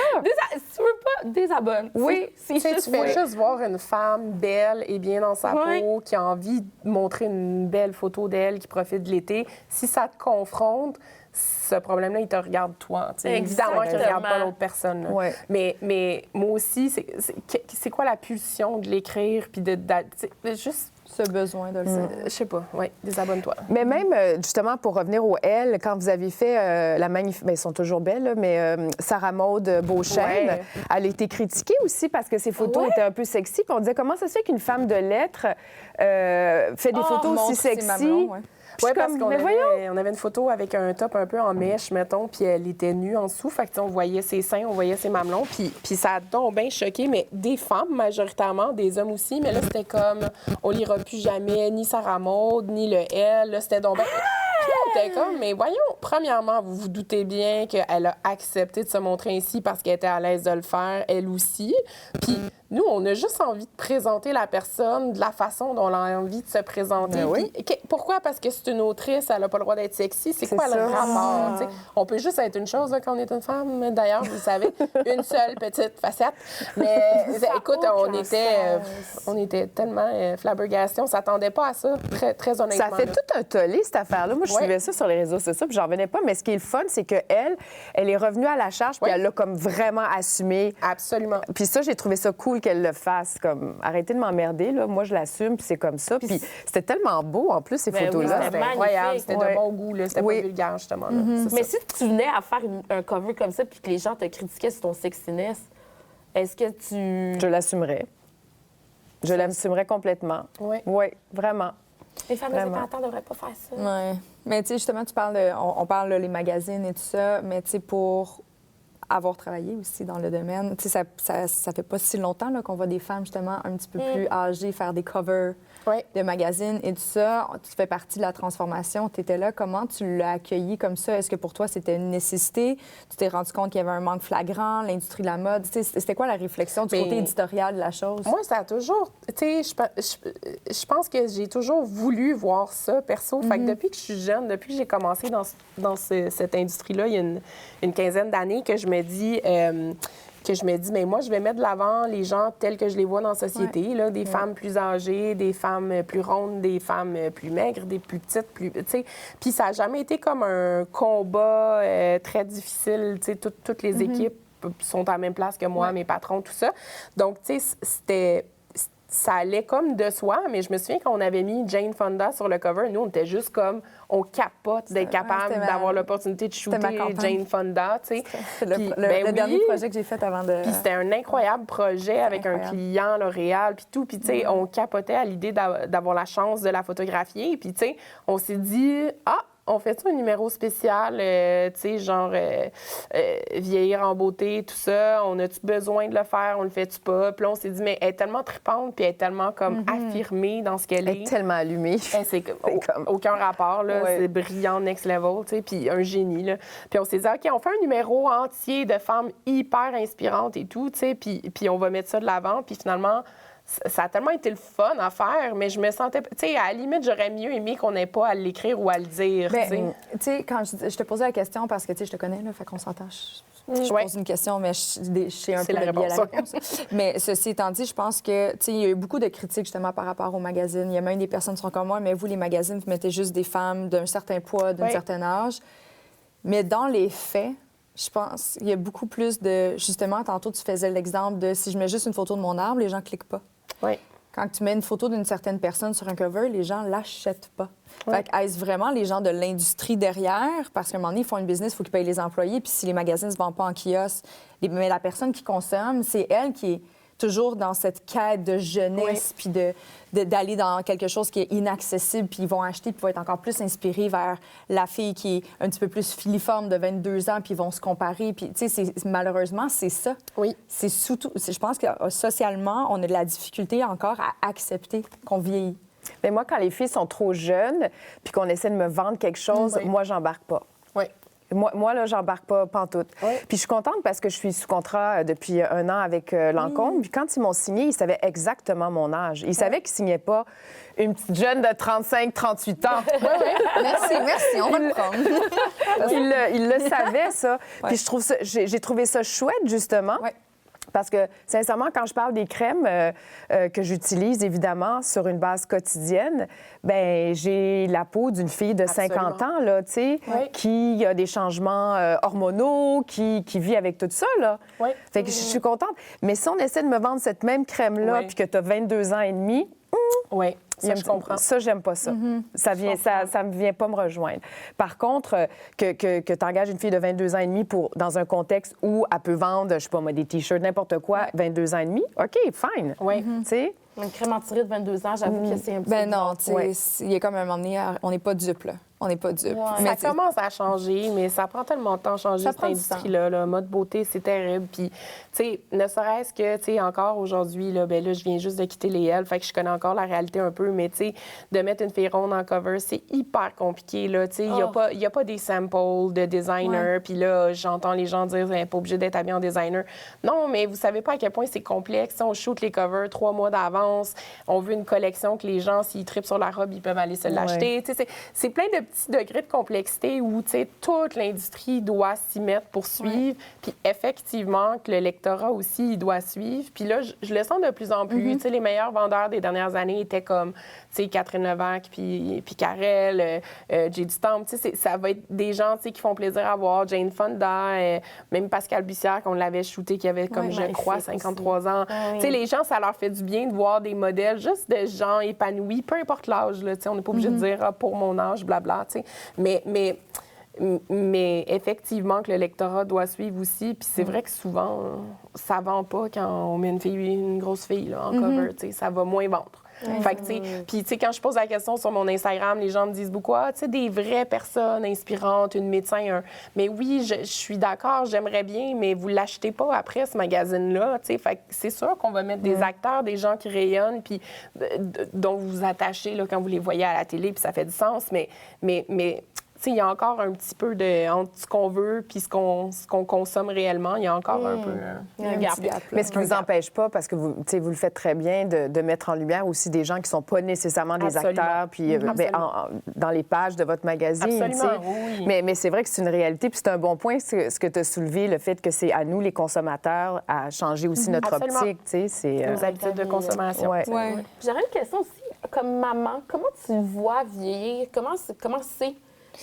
Si tu veux pas, désabonne. Oui, tu fais juste voir une femme belle et bien dans sa peau, qui a envie de montrer une belle photo d'elle, qui profite de l'été. Si ça te confronte, ce problème-là, il te regarde toi. Évidemment qu'il ne regarde pas l'autre personne. Mais moi aussi, c'est quoi la pulsion de l'écrire puis juste ce besoin de le savoir. Je sais pas, désabonne-toi. Mais même, justement, pour revenir aux L, quand vous avez fait la magnifique... Bien, elles sont toujours belles, là, mais Sarah Maud Beauchesne, elle a été critiquée aussi parce que ses photos étaient un peu sexy. Puis on disait, comment ça se fait qu'une femme de lettres fait des photos aussi sexy? Oui, parce qu'on avait une photo avec un top un peu en mèche, mettons, puis elle était nue en dessous. Fait que, on voyait ses seins, on voyait ses mamelons. Puis ça a donc bien choqué, mais des femmes majoritairement, des hommes aussi. Mais là, c'était comme, on lira plus jamais ni Sarah Maud, ni le elle. Là, c'était donc bien... Puis on était comme, mais voyons, premièrement, vous vous doutez bien qu'elle a accepté de se montrer ainsi parce qu'elle était à l'aise de le faire, elle aussi. Puis nous, on a juste envie de présenter la personne de la façon dont on a envie de se présenter. Pourquoi? Parce que c'est une autrice, elle n'a pas le droit d'être sexy. C'est quoi le rapport? T'sais? On peut juste être une chose là, quand on est une femme. D'ailleurs, vous le savez, une seule petite facette. Mais écoute, on était tellement flabbergastés. On ne s'attendait pas à ça, très, très honnêtement. Ça fait tout un tollé, cette affaire-là. Moi, je suivais ça sur les réseaux sociaux, puis j'en revenais pas. Mais ce qui est le fun, c'est qu'elle est revenue à la charge, puis elle l'a comme vraiment assumé. Absolument. Puis ça, j'ai trouvé ça cool qu'elle le fasse. Comme, arrêtez de m'emmerder, là. Moi, je l'assume, puis c'est comme ça. Puis c'était tellement beau, en plus, ces photos-là. C'était incroyable. C'était de bon goût, là. C'était pas vulgaire, justement. Là. Mais si tu venais à faire un cover comme ça, puis que les gens te critiquaient sur ton sexiness, est-ce que tu... Je l'assumerais. Je l'assumerais complètement. Oui, vraiment. Les femmes indépendantes ne devraient pas faire ça. Oui. Mais tu sais, justement, tu parles on parle les magazines et tout ça, mais tu sais, pour avoir travaillé aussi dans le domaine, tu sais, ça fait pas si longtemps là, qu'on voit des femmes, justement, un petit peu plus âgées faire des covers de magazines et tout ça. Tu fais partie de la transformation. Tu étais là. Comment tu l'as accueilli comme ça? Est-ce que pour toi, c'était une nécessité? Tu t'es rendu compte qu'il y avait un manque flagrant, l'industrie de la mode? Tu sais, c'était quoi la réflexion du côté éditorial de la chose? Moi, ça a toujours... Tu sais, je pense que j'ai toujours voulu voir ça, perso. Fait que depuis que je suis jeune, depuis que j'ai commencé dans cette industrie-là, il y a une quinzaine d'années, que je me dis... mais moi, je vais mettre de l'avant les gens tels que je les vois dans la société, là, des femmes plus âgées, des femmes plus rondes, des femmes plus maigres, des plus petites, tu sais. Puis ça n'a jamais été comme un combat très difficile, tu sais, toutes les équipes sont à la même place que moi, mes patrons, tout ça. Donc, tu sais, ça allait comme de soi, mais je me souviens qu'on avait mis Jane Fonda sur le cover. Nous, on était juste comme, on capote d'être capable c'était d'avoir ma- l'opportunité de c'était shooter ma campagne. Jane Fonda, tu sais. C'est le, Puis, le- ben le oui. dernier projet que j'ai fait avant de... Puis c'était un incroyable projet avec un incroyable. client, L'Oréal, puis tout. Puis, tu sais, on capotait à l'idée d'avoir la chance de la photographier. Puis, tu sais, on s'est dit, on fait-tu un numéro spécial, tu sais, genre vieillir en beauté, tout ça? On a-tu besoin de le faire? On le fait-tu pas? Puis là, on s'est dit, mais elle est tellement tripante, puis elle est tellement comme affirmée dans ce qu'elle Elle est est. tellement allumée. C'est comme- aucun rapport, là. Ouais. C'est brillant, next level, tu sais, puis un génie, là. Puis on s'est dit, OK, on fait un numéro entier de femmes hyper inspirantes et tout, tu sais, puis on va mettre ça de l'avant. Puis finalement, ça a tellement été le fun à faire, mais je me sentais... Tu sais, à la limite, j'aurais mieux aimé qu'on n'ait pas à l'écrire ou à le dire, tu sais. Ben, tu sais, quand je te posais la question, parce que, tu sais, je te connais, là, fait qu'on s'entend. Je Ouais. pose une question, mais je sais un C'est peu la le biais à la réponse. réponse. Mais ceci étant dit, je pense que, tu sais, il y a eu beaucoup de critiques, justement, par rapport aux magazines. Il y a même des personnes qui sont comme moi, mais vous, les magazines, vous mettez juste des femmes d'un certain poids, d'un Oui. certain âge. Mais dans les faits, je pense qu'il y a beaucoup plus de... Justement, tantôt, tu faisais l'exemple de si je mets juste une photo de mon arbre, les gens ne cliquent pas. Oui. Quand tu mets une photo d'une certaine personne sur un cover, les gens l'achètent pas. Ouais. Fait que est-ce vraiment les gens de l'industrie derrière? Parce qu'à un moment donné, ils font une business, il faut qu'ils payent les employés. Puis si les magazines ne se vendent pas en kiosque, mais la personne qui consomme, c'est elle qui est toujours dans cette quête de jeunesse, puis d'aller dans quelque chose qui est inaccessible, puis ils vont acheter, puis vont être encore plus inspirés vers la fille qui est un petit peu plus filiforme de 22 ans, puis ils vont se comparer. Puis, tu sais, malheureusement, c'est ça. Oui. C'est surtout... Je pense que socialement, on a de la difficulté encore à accepter qu'on vieillit. Mais moi, quand les filles sont trop jeunes puis qu'on essaie de me vendre quelque chose, Oui. moi, j'embarque pas. Oui. Moi, là, j'embarque pas pantoute. Oui. Puis je suis contente parce que je suis sous contrat depuis 1 an avec Lancôme. Puis quand ils m'ont signé, ils savaient exactement mon âge. Ils savaient qu'ils signaient pas une petite jeune de 35-38 ans. Merci, on va le prendre. Ils le savaient, ça. Puis j'ai trouvé ça chouette, justement. Ouais. Parce que, sincèrement, quand je parle des crèmes que j'utilise, évidemment, sur une base quotidienne, ben j'ai la peau d'une fille de 50 ans, là, tu sais, Oui. qui a des changements hormonaux, qui vit avec tout ça, là. Oui. Fait que je suis contente. Mais si on essaie de me vendre cette même crème-là, Oui. puis que tu as 22 ans et demi, Oui. Ça, je comprends. ça, j'aime pas ça. Ça me vient pas me rejoindre. Par contre, que tu engages une fille de 22 ans et demi dans un contexte où elle peut vendre, je sais pas moi, des T-shirts, n'importe quoi, 22 ans et demi, OK, fine. Oui. Tu sais? Une crème anti-rides de 22 ans, j'avoue que c'est un petit Ben peu non, bizarre. tu sais, Ouais. il y a comme un moment donné, on n'est pas dupe, là. On n'est pas dupe. Ouais. Mais Ça commence à changer, mais ça prend tellement de temps à changer, Ça cette prend du industrie-là. Là. Mode beauté, c'est terrible. Puis, tu sais, ne serait-ce que, tu sais, encore aujourd'hui, là, ben là, je viens juste de quitter les L, fait que je connais encore la réalité un peu, mais tu sais, de mettre une fille ronde en cover, c'est hyper compliqué, là. Tu sais, il n'y a pas des samples de designer, puis là, j'entends les gens dire, elle n'est pas obligée d'être habillée en designer. Non, mais vous savez pas à quel point c'est complexe. On shoot les covers 3 mois d'avance. On veut une collection que les gens, s'ils trippent sur la robe, ils peuvent aller se l'acheter. Tu sais, c'est plein de petits degrés de complexité où, tu sais, toute l'industrie doit s'y mettre pour suivre. Puis effectivement, que le lectorat aussi, il doit suivre. Puis là, je le sens de plus en plus. Tu sais, les meilleurs vendeurs des dernières années étaient comme, tu sais, Catherine Levac, puis Karel, J.D. Stamp. Tu sais, ça va être des gens, tu sais, qui font plaisir à voir. Jane Fonda, même Pascal Bussière, qu'on l'avait shooté, qui avait comme, Ouais, je crois, magnifique 53 ans. Oui. Tu sais, les gens, ça leur fait du bien de voir des modèles juste de gens épanouis, peu importe l'âge, là. Tu sais, on n'est pas obligé de dire, ah, pour mon âge, blabla, tu sais. Mais effectivement que le lectorat doit suivre aussi. Puis c'est vrai que souvent, ça vend pas quand on met une grosse fille là, en cover. Tu sais, ça va moins vendre. Fait que, tu sais, puis, tu sais, quand je pose la question sur mon Instagram, les gens me disent beaucoup, tu sais, des vraies personnes inspirantes, une médecin, Mais oui, je suis d'accord, j'aimerais bien, mais vous l'achetez pas après, ce magazine-là, tu sais. Fait que c'est sûr qu'on va mettre des acteurs, des gens qui rayonnent, puis dont vous vous attachez, là, quand vous les voyez à la télé, puis ça fait du sens, mais tu sais, il y a encore un petit peu entre ce qu'on veut puis ce qu'on consomme réellement. Il y a encore un peu Un gap. Mais ce qui ne vous empêche pas, parce que vous, tu sais, vous le faites très bien, de mettre en lumière aussi des gens qui ne sont pas nécessairement des Absolument. acteurs, puis dans les pages de votre magazine. tu sais. Absolument, oui. Mais c'est vrai que c'est une réalité, puis c'est un bon point ce que tu as soulevé, le fait que c'est à nous, les consommateurs, à changer aussi notre Absolument. optique. Tu sais, c'est, nos habitudes de consommation. Ouais. Ouais. J'aurais une question aussi. Comme maman, comment tu vois vieillir? Comment c'est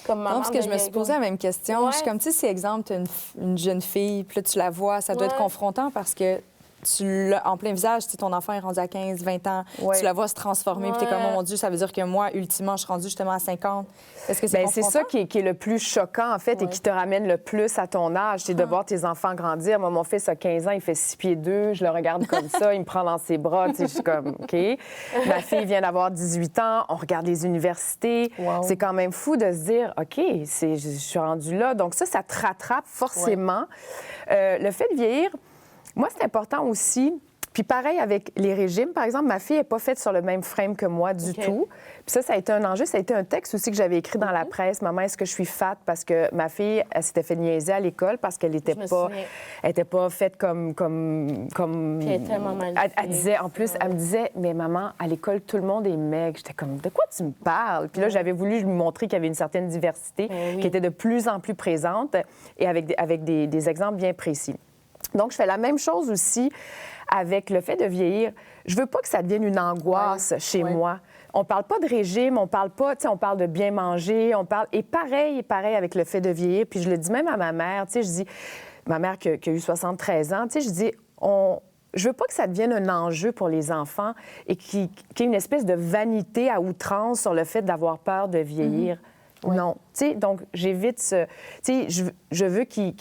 comme maman? Non, parce que je me suis posé la même question. Ouais. Je suis comme, tu sais, si, exemple, tu as une jeune fille, puis là, tu la vois, ça doit être Ouais. confrontant parce que tu l'as en plein visage. Tu sais, ton enfant est rendu à 15, 20 ans. Ouais. Tu la vois se transformer. Puis t'es comme, oh mon Dieu, ça veut dire que moi, ultimement, je suis rendue justement à 50. Est-ce que c'est Bien, c'est confrontant? ça qui est le plus choquant, en fait, et qui te ramène le plus à ton âge. C'est de voir tes enfants grandir. Moi, mon fils a 15 ans, il fait 6 pieds 2. Je le regarde comme ça, il me prend dans ses bras. Tu sais, je suis comme, OK. Ma fille vient d'avoir 18 ans. On regarde les universités. Wow. C'est quand même fou de se dire, OK, je suis rendue là. Donc ça te rattrape forcément. Le fait de vieillir, moi, c'est important aussi. Puis pareil avec les régimes, par exemple, ma fille n'est pas faite sur le même frame que moi du tout. Puis ça a été un enjeu. Ça a été un texte aussi que j'avais écrit dans la presse. Maman, est-ce que je suis fat? Parce que ma fille, elle s'était fait niaiser à l'école parce qu'elle n'était pas faite comme... Puis elle est tellement magnifique. Elle disait, en plus, elle me disait, mais maman, à l'école, tout le monde est maigre. J'étais comme, de quoi tu me parles? Puis là, j'avais voulu lui montrer qu'il y avait une certaine diversité qui était de plus en plus présente et avec des exemples bien précis. Donc, je fais la même chose aussi avec le fait de vieillir. Je veux pas que ça devienne une angoisse chez moi. On parle pas de régime, on parle pas, tu sais, on parle de bien manger, on parle... Et pareil avec le fait de vieillir. Puis je le dis même à ma mère, tu sais, je dis... Ma mère qui a eu 73 ans, tu sais, je dis... Je veux pas que ça devienne un enjeu pour les enfants et qu'il y ait une espèce de vanité à outrance sur le fait d'avoir peur de vieillir. Non. Tu sais, donc j'évite ce... Tu sais, je veux qu'ils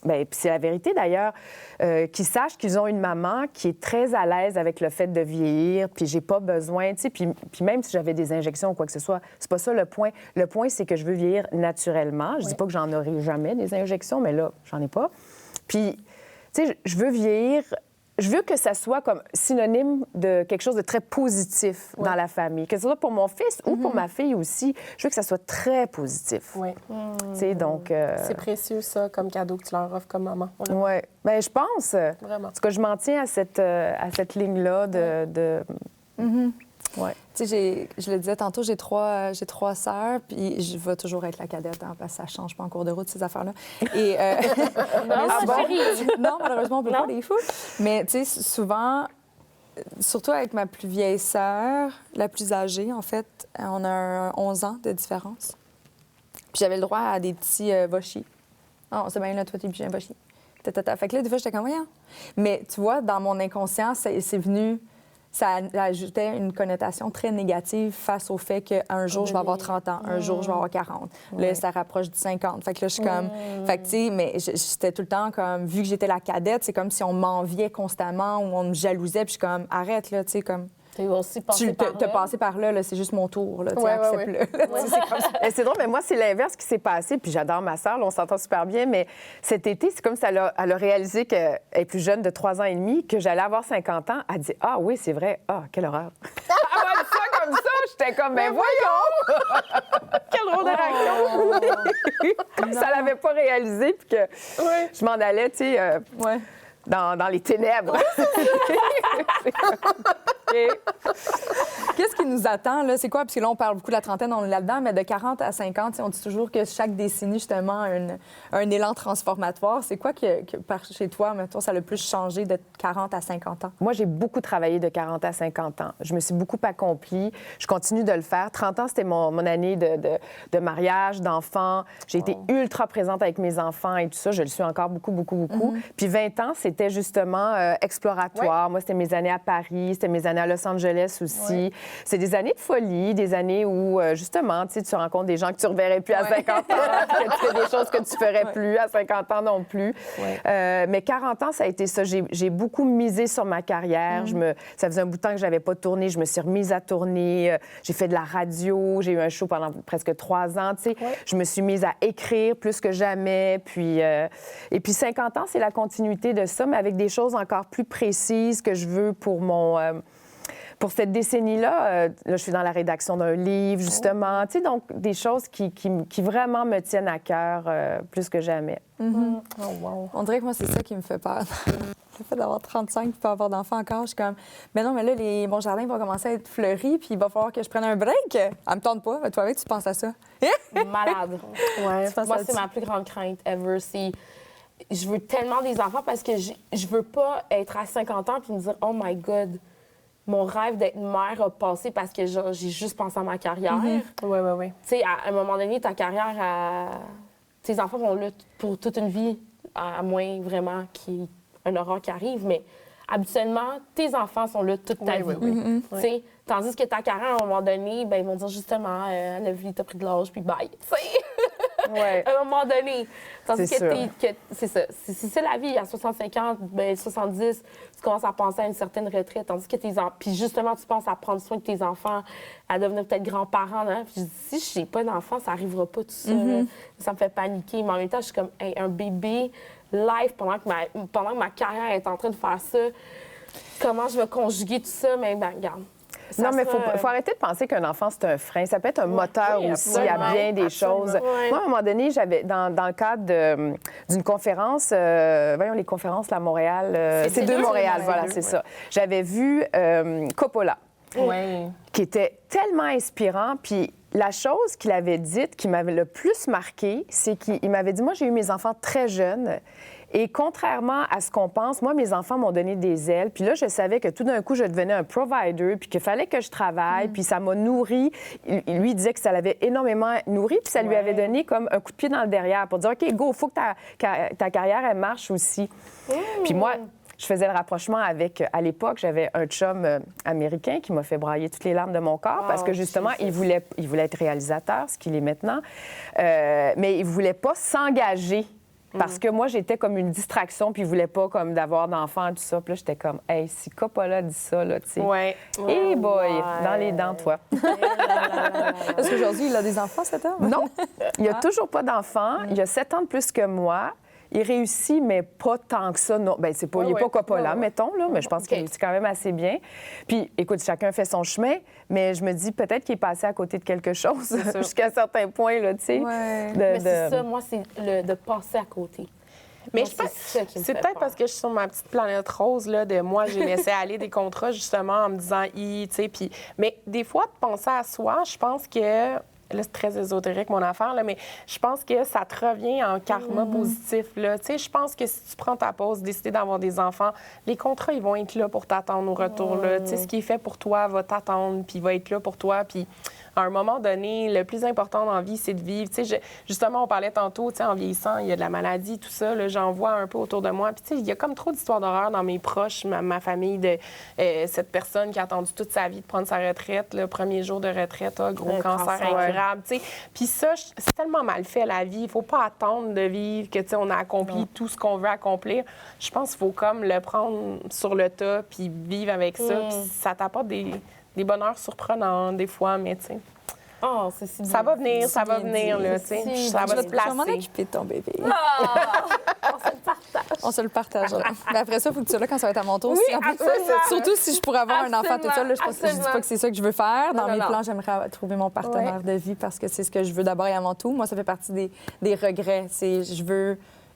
bien, c'est la vérité d'ailleurs, qu'ils sachent qu'ils ont une maman qui est très à l'aise avec le fait de vieillir, puis j'ai pas besoin, tu sais, puis même si j'avais des injections ou quoi que ce soit, c'est pas ça le point. Le point, c'est que je veux vieillir naturellement. Je dis pas que j'en aurai jamais des injections, mais là, j'en ai pas. Puis, tu sais, je veux vieillir... Je veux que ça soit comme synonyme de quelque chose de très positif dans la famille. Que ce soit pour mon fils ou pour ma fille aussi. Je veux que ça soit très positif. Oui. Tu sais, donc... C'est précieux, ça, comme cadeau que tu leur offres comme maman. Oui. Bien, je pense. Vraiment. En tout cas, je m'en tiens à cette ligne-là de... Ouais. Tu sais, je le disais tantôt, j'ai trois sœurs, puis je vais toujours être la cadette, hein, parce que ça change pas en cours de route, ces affaires-là. Et, non, malheureusement, on peut pas les fous. Mais tu sais, souvent, surtout avec ma plus vieille sœur, la plus âgée, en fait, on a 11 ans de différence. Puis j'avais le droit à des petits vochis. Ah, c'est bien là, toi, t'es un vochi. Fait que là, des fois, j'étais comme, voyons. Mais tu vois, dans mon inconscient, c'est venu... Ça ajoutait une connotation très négative face au fait qu'un jour, je vais avoir 30 ans, un jour, je vais avoir 40. Là, ça rapproche du 50. Fait que là, je suis comme... Fait que, tu sais, mais j'étais tout le temps comme... Vu que j'étais la cadette, c'est comme si on m'enviait constamment ou on me jalousait. Puis je suis comme, arrête, là, tu sais, comme... Tu aussi passé par là. T'as passé par là, c'est juste mon tour, là, tu sais, accepte-le. C'est comme ça. C'est drôle, mais moi, c'est l'inverse qui s'est passé. Puis j'adore ma sœur, là, on s'entend super bien. Mais cet été, c'est comme si elle a réalisé qu'elle est plus jeune de 3 ans et demi, que j'allais avoir 50 ans. Elle dit, ah oui, c'est vrai. Ah, quelle horreur. Elle m'a dit ça comme ça. J'étais comme, mais voyons! Quelle drôle de réaction! Comme ça, elle l'avait pas réalisé, puis que je m'en allais, tu sais... Dans les ténèbres. Qu'est-ce qui nous attend, là? C'est quoi? Parce que là, on parle beaucoup de la trentaine, on est là-dedans, mais de 40 à 50, on dit toujours que chaque décennie, justement, a un élan transformatoire. C'est quoi que chez toi, mettons, ça a le plus changé de 40 à 50 ans? Moi, j'ai beaucoup travaillé de 40 à 50 ans. Je me suis beaucoup accomplie. Je continue de le faire. 30 ans, c'était mon année de mariage, d'enfants. J'ai été ultra présente avec mes enfants et tout ça. Je le suis encore beaucoup, beaucoup, beaucoup. Puis 20 ans, c'était justement exploratoire. Moi, c'était mes années à Paris, c'était mes années à Los Angeles aussi. C'est des années de folie, des années où, justement, tu rencontres des gens que tu ne reverrais plus à 50 ans, que tu fais des choses que tu ne ferais plus à 50 ans non plus. Mais 40 ans, ça a été ça. J'ai beaucoup misé sur ma carrière. Ça faisait un bout de temps que je n'avais pas tourné. Je me suis remise à tourner. J'ai fait de la radio. J'ai eu un show pendant presque 3 ans. Je me suis mise à écrire plus que jamais. Puis, et puis 50 ans, c'est la continuité de ça, mais avec des choses encore plus précises que je veux pour pour cette décennie-là. Là, je suis dans la rédaction d'un livre, justement. Tu sais, donc, des choses qui vraiment me tiennent à cœur plus que jamais. On dirait que moi, c'est ça qui me fait peur. Le fait d'avoir 35 et pas avoir d'enfants encore, je suis comme, mais non, mais là, mon jardin va commencer à être fleuri, puis il va falloir que je prenne un break. Elle me tente pas. Mais toi, tu penses à ça? Malade. Moi, c'est ma plus grande crainte ever. Je veux tellement des enfants parce que je veux pas être à 50 ans puis me dire, oh my God, mon rêve d'être mère a passé parce que j'ai juste pensé à ma carrière. Oui. Tu sais, à un moment donné, ta carrière, tes enfants vont là pour toute une vie, à moins vraiment qu'il y ait un horreur qui arrive. Mais habituellement, tes enfants sont là toute ta vie. Tu sais, tandis que ta carrière, à un moment donné, ben, ils vont dire justement, la vie, t'as pris de l'âge, puis bye. Tu sais, à un moment donné. Tandis C'est c'est ça. C'est la vie. À 65 ans, ben, 70, tu commences à penser à une certaine retraite. Tandis que puis justement, tu penses à prendre soin de tes enfants, à devenir peut-être grands-parents. Hein? Puis je dis, si je n'ai pas d'enfant, ça n'arrivera pas tout seul. Ça me fait paniquer. Mais en même temps, je suis comme, hey, un bébé live pendant que ma carrière est en train de faire ça. Comment je vais conjuguer tout ça? Mais ben, regarde. Non, mais il faut arrêter de penser qu'un enfant, c'est un frein. Ça peut être un moteur aussi à bien des choses. Ouais. Moi, à un moment donné, j'avais, dans le cadre d'une conférence, voyons, les conférences là, à Montréal, c'est de Montréal, voilà, c'est ça. J'avais vu Coppola, qui était tellement inspirant, puis la chose qu'il avait dite, qui m'avait le plus marqué, c'est qu'il m'avait dit, moi, j'ai eu mes enfants très jeunes, et contrairement à ce qu'on pense, moi, mes enfants m'ont donné des ailes. Puis là, je savais que tout d'un coup, je devenais un provider, puis qu'il fallait que je travaille, puis ça m'a nourri. Lui, il disait que ça l'avait énormément nourri, puis ça lui avait donné comme un coup de pied dans le derrière pour dire, OK, go, il faut que ta carrière, elle marche aussi. Puis moi, je faisais le rapprochement avec, à l'époque, j'avais un chum américain qui m'a fait brailler toutes les larmes de mon corps parce que justement, il voulait être réalisateur, ce qu'il est maintenant, mais il voulait pas s'engager. Parce que moi, j'étais comme une distraction, puis il voulait pas comme d'avoir d'enfants, tout ça. Puis là, j'étais comme, hey, si Coppola dit ça, là, tu sais. Hey boy, dans les dents, toi. Est-ce qu'aujourd'hui, il a des enfants, cet homme? Non, il a toujours pas d'enfants. Il a 7 ans de plus que moi. Il réussit, mais pas tant que ça. Non, ben c'est pas, il n'est pas Coppola, mettons, là, mais je pense qu'il réussit quand même assez bien. Puis, écoute, chacun fait son chemin, mais je me dis peut-être qu'il est passé à côté de quelque chose jusqu'à un certain point, là, tu sais. Mais c'est ça, moi, c'est de passer à côté. Mais moi, je pense que c'est peut-être parce que je suis sur ma petite planète rose, là, de moi, j'ai laissé aller des contrats, justement, en me disant, tu sais, puis... Mais des fois, de penser à soi, je pense que... Là, c'est très ésotérique, mon affaire, là, mais je pense que ça te revient en karma positif. Là. Tu sais, je pense que si tu prends ta pause, décider d'avoir des enfants, les contrats, ils vont être là pour t'attendre au retour. Là. Tu sais, ce qui est fait pour toi va t'attendre, puis va être là pour toi. Puis à un moment donné, le plus important dans la vie, c'est de vivre. Tu sais, justement, on parlait tantôt, tu sais, en vieillissant, il y a de la maladie, tout ça. Là, j'en vois un peu autour de moi. Puis tu sais, il y a comme trop d'histoires d'horreur dans mes proches, ma famille, de cette personne qui a attendu toute sa vie de prendre sa retraite, le premier jour de retraite, gros cancer incurable. Puis ça, c'est tellement mal fait, la vie. Il faut pas attendre de vivre, que, tu sais, on a accompli tout ce qu'on veut accomplir. Je pense qu'il faut comme le prendre sur le tas puis vivre avec ça. Puis ça t'apporte des bonheurs surprenants, des fois, mais tu sais... Oh, c'est si ça va venir, ça va venir, là, tu sais. Ça va se placer. Je vais m'en occuper de ton bébé. On se le partage. On se le partage. Mais après ça, il faut que tu sois là quand ça va être à mon tour. Oui, surtout si je pourrais avoir un enfant tout seul. Je dis pas que c'est ça que je veux faire. Dans mes plans, j'aimerais trouver mon partenaire de vie parce que c'est ce que je veux d'abord et avant tout. Moi, ça fait partie des regrets.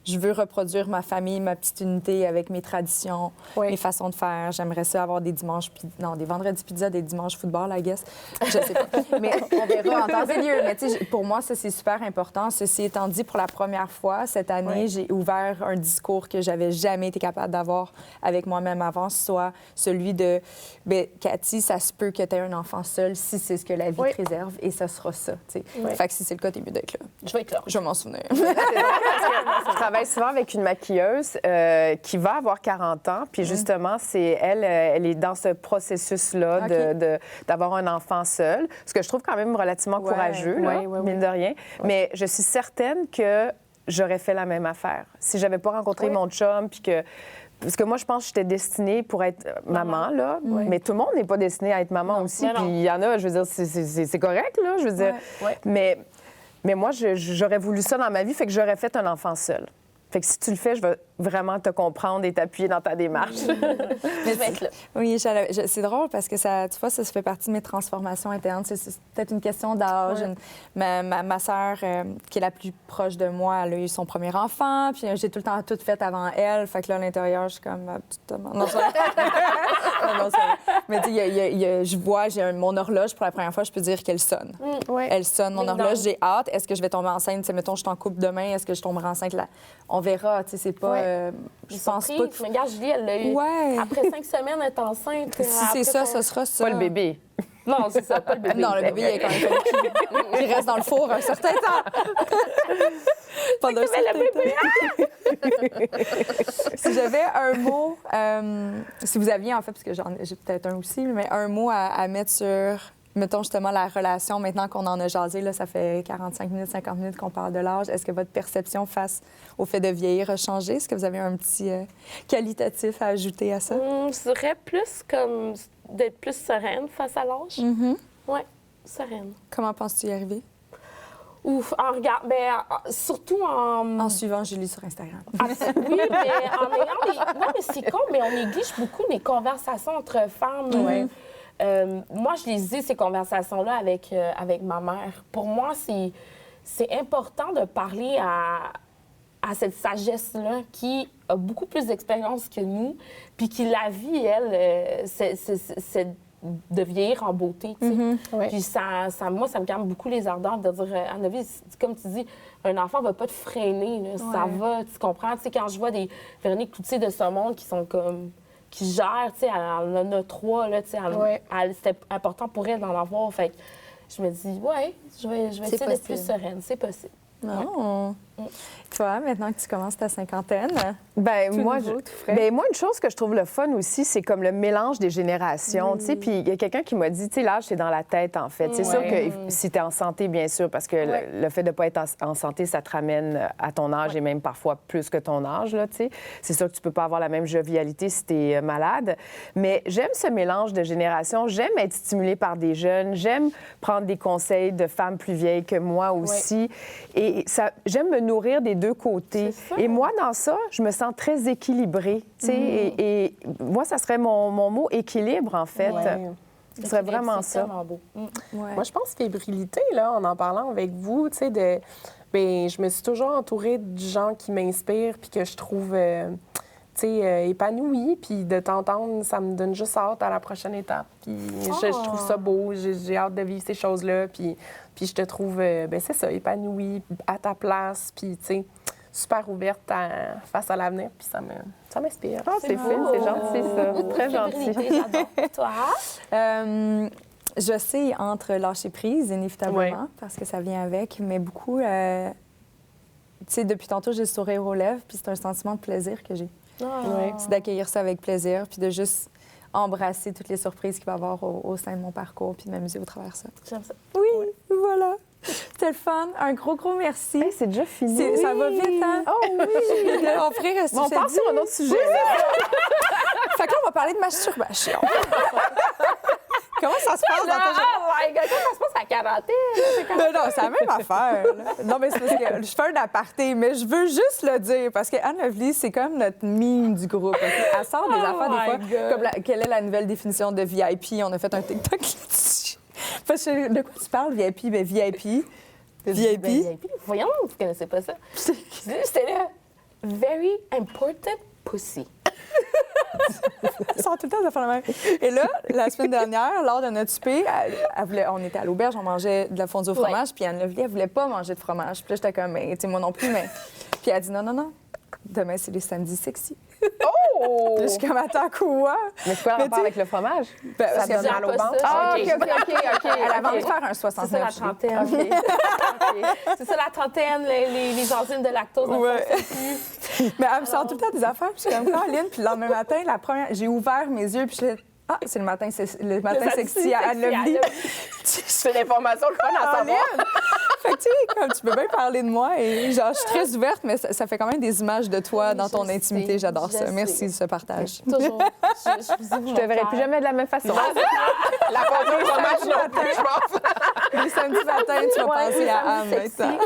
Je veux reproduire ma famille, ma petite unité avec mes traditions, mes façons de faire. J'aimerais ça avoir des des vendredis pizza, des dimanches football, I guess. Je sais pas. Mais on verra en temps et lieu. Mais tu sais, pour moi, ça, c'est super important. Ceci étant dit, pour la première fois, cette année, j'ai ouvert un discours que j'avais jamais été capable d'avoir avec moi-même avant, soit celui de, bien, Cathy, ça se peut que tu aies un enfant seul si c'est ce que la vie te réserve, et ça sera ça. Tu sais. Fait que si c'est le cas, t'es mieux d'être là. Je vais être là. Je vais m'en souvenir. Je travaille souvent avec une maquilleuse qui va avoir 40 ans, puis justement, elle est dans ce processus-là d'avoir un enfant seul, ce que je trouve quand même relativement courageux, mine de rien. Mais je suis certaine que j'aurais fait la même affaire. Si j'avais pas rencontré mon chum, puis que... Parce que moi, je pense que j'étais destinée pour être maman, là. Mais tout le monde n'est pas destiné à être maman aussi. Puis il y en a, je veux dire, c'est correct, là, je veux dire. Mais moi, j'aurais voulu ça dans ma vie, fait que j'aurais fait un enfant seul. Fait que si tu le fais, je vais vraiment te comprendre et t'appuyer dans ta démarche. Mais je vais être là. Oui, c'est drôle parce que ça, tu vois, ça fait partie de mes transformations internes. C'est peut-être une question d'âge. Ma sœur, qui est la plus proche de moi, elle a eu son premier enfant, puis j'ai tout le temps tout fait avant elle. Fait que là, à l'intérieur, je suis comme... Non, ça... non, ça... Mais tu sais, je vois, j'ai mon horloge, pour la première fois, je peux dire qu'elle sonne. Elle sonne, mon horloge, j'ai hâte. Est-ce que je vais tomber enceinte? T'sais, mettons, je suis en couple demain, est-ce que je tomberai enceinte là? On verra, tu sais, c'est pas... je pense pas que... Mais regarde, Julie, elle l'a eu. Après 5 semaines, elle est enceinte. Si c'est ça, ce sera ça. Pas le bébé. Non, c'est ça, pas le bébé. Non, le bébé, il est quand même fallu qu'il reste dans le four un certain temps. Pendant un certain temps. Si j'avais un mot, si vous aviez, en fait, parce que j'ai peut-être un aussi, mais un mot à mettre sur, mettons justement la relation, maintenant qu'on en a jasé, là, ça fait 45 minutes, 50 minutes qu'on parle de l'âge, est-ce que votre perception face au fait de vieillir a changé? Est-ce que vous avez un petit qualitatif à ajouter à ça? Je dirais plus comme d'être plus sereine face à l'âge. Oui, sereine. Comment penses-tu y arriver? Ouf, en regard, surtout en... En suivant Julie sur Instagram. Oui, mais en ayant des... Non, mais c'est con, mais on néglige beaucoup les conversations entre femmes. Moi, je les ai, ces conversations-là, avec ma mère. Pour moi, c'est important de parler à cette sagesse-là qui a beaucoup plus d'expérience que nous, puis qui la vie, elle, c'est de vieillir en beauté, tu sais. Puis moi, ça me calme beaucoup les ardeurs de dire, Anne-Vie, comme tu dis, un enfant va pas te freiner, là, ça va, tu comprends? Tu sais, quand je vois des Véronique Cloutier de ce monde qui sont comme... qui gèrent, tu sais, elle en a 3, là, tu sais, c'était important pour elle d'en avoir, fait que je me dis, je vais essayer d'être plus sereine, c'est possible. Non. Toi, maintenant que tu commences ta cinquantaine, Moi, nouveau, tout frais. moi, une chose que je trouve le fun aussi, c'est comme le mélange des générations. Tu sais, puis il y a quelqu'un qui m'a dit, tu sais, l'âge, c'est dans la tête, en fait. C'est sûr que si tu es en santé, bien sûr, parce que le fait de ne pas être en santé, ça te ramène à ton âge et même parfois plus que ton âge, là, tu sais. C'est sûr que tu peux pas avoir la même jovialité si tu es malade. Mais j'aime ce mélange de générations. J'aime être stimulée par des jeunes. J'aime prendre des conseils de femmes plus vieilles que moi aussi. Et j'aime me nourrir des deux côtés. Et moi, dans ça, je me sens très équilibrée. Tu sais, et moi, ça serait mon mot équilibre, en fait. Ce serait vraiment ça. Beau. Moi, je pense fébrilité, là, en parlant avec vous, tu sais, je me suis toujours entourée de gens qui m'inspirent puis que je trouve, tu sais, épanouie. Puis de t'entendre, ça me donne juste hâte à la prochaine étape. Puis je trouve ça beau. J'ai hâte de vivre ces choses-là. Puis je te trouve, c'est ça, épanouie, à ta place. Puis, tu sais, super ouverte face à l'avenir. Puis ça m'inspire. Ah, c'est fine, c'est gentil, ça. Très gentil. J'adore. Toi? Je sais entre lâcher prise, inévitablement, parce que ça vient avec, mais beaucoup, tu sais, depuis tantôt, j'ai le sourire aux lèvres, puis c'est un sentiment de plaisir que j'ai. C'est d'accueillir ça avec plaisir, puis de juste embrasser toutes les surprises qu'il va y avoir au sein de mon parcours, puis de m'amuser au travers de ça. J'aime ça. Oui, voilà. C'était le fun. Un gros merci. Hey, c'est déjà fini. Ça va vite, hein? Oh oui! Mon frère, On part sur un autre sujet. Fait que là, on va parler de masturbation. Comment ça se passe dans ta journée? Oh my God, comment ça se passe à la quarantaine? Non, c'est la même affaire. Là. Non, mais c'est parce que je fais un aparté, mais je veux juste le dire parce qu'Anne Lovely, c'est comme notre mime du groupe. Okay? Elle sort des affaires des fois, comme quelle est la nouvelle définition de VIP? On a fait un TikTok là-dessus. Parce que de quoi tu parles, VIP? Bien, VIP. VIP. Voyons, vous connaissez pas ça. C'était là. Very important pussy. Ils sont tout le temps de faire la même. Et là, la semaine dernière, lors de notre souper, on était à l'auberge, on mangeait de la fondue au fromage, puis Anne Lovely, elle voulait pas manger de fromage. Puis là, j'étais comme, mais tu sais, moi non plus, mais. Puis elle a dit non. Demain, c'est les samedis sexy. Oh! Puis je suis comme, attends, quoi? Mais c'est quoi le rapport avec le fromage? Ça donne mal au ventre. Ah, OK. Elle avait envie de faire un 69. C'est ça, la trentaine. C'est ça, la trentaine, les enzymes de lactose. Ouais. Mais elle me sort tout le temps des affaires, puis je suis comme, Caroline, puis le lendemain matin, j'ai ouvert mes yeux, puis je suis c'est le matin sexy à Anne Lovely. C'est l'information le fun à savoir. Fait que, tu sais, comme tu peux bien parler de moi, et genre, je suis très ouverte, mais ça fait quand même des images de toi dans ton intimité. J'adore ça. Merci de ce partage. Toujours. Je te verrai plus jamais de la même façon. La fondue au fromage non plus, je pense. Les samedis matins, tu vas penser à Anne maintenant.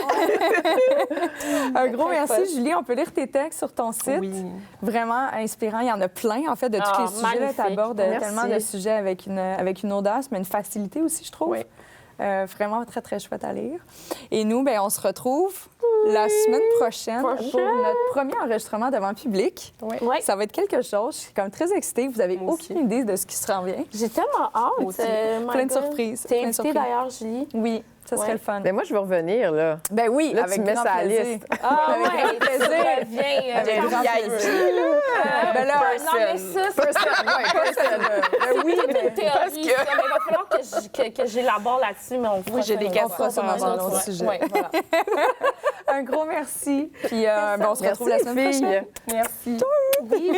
Un gros merci, Julie. On peut lire tes textes sur ton site. Oui. Vraiment inspirant. Il y en a plein, en fait, de tous les sujets. Tu abordes tellement de sujets avec une audace, mais une facilité aussi, je trouve. Oui. Vraiment très, très chouette à lire. Et nous, bien, on se retrouve la semaine prochaine pour notre premier enregistrement devant public. Oui. Ça va être quelque chose. Je suis comme très excitée. Vous n'avez aucune idée de ce qui se s'en vient. J'ai tellement hâte. Plein de surprises. T'es invitée d'ailleurs, Julie? Oui, ça serait le fun. Mais moi, je veux revenir, là. Ben oui, là, avec tu mets grand ça à la plaisir. liste. Avec grand plaisir. Avec grand plaisir. Ben là, non, mais ça, personne. Ben oui, mais c'est une théorie. falloir que j'élabore là-dessus, mais on fera j'ai des questions sur un autre sujet. Ouais, voilà. Un gros merci. Puis on se retrouve la semaine prochaine. Merci. Oui.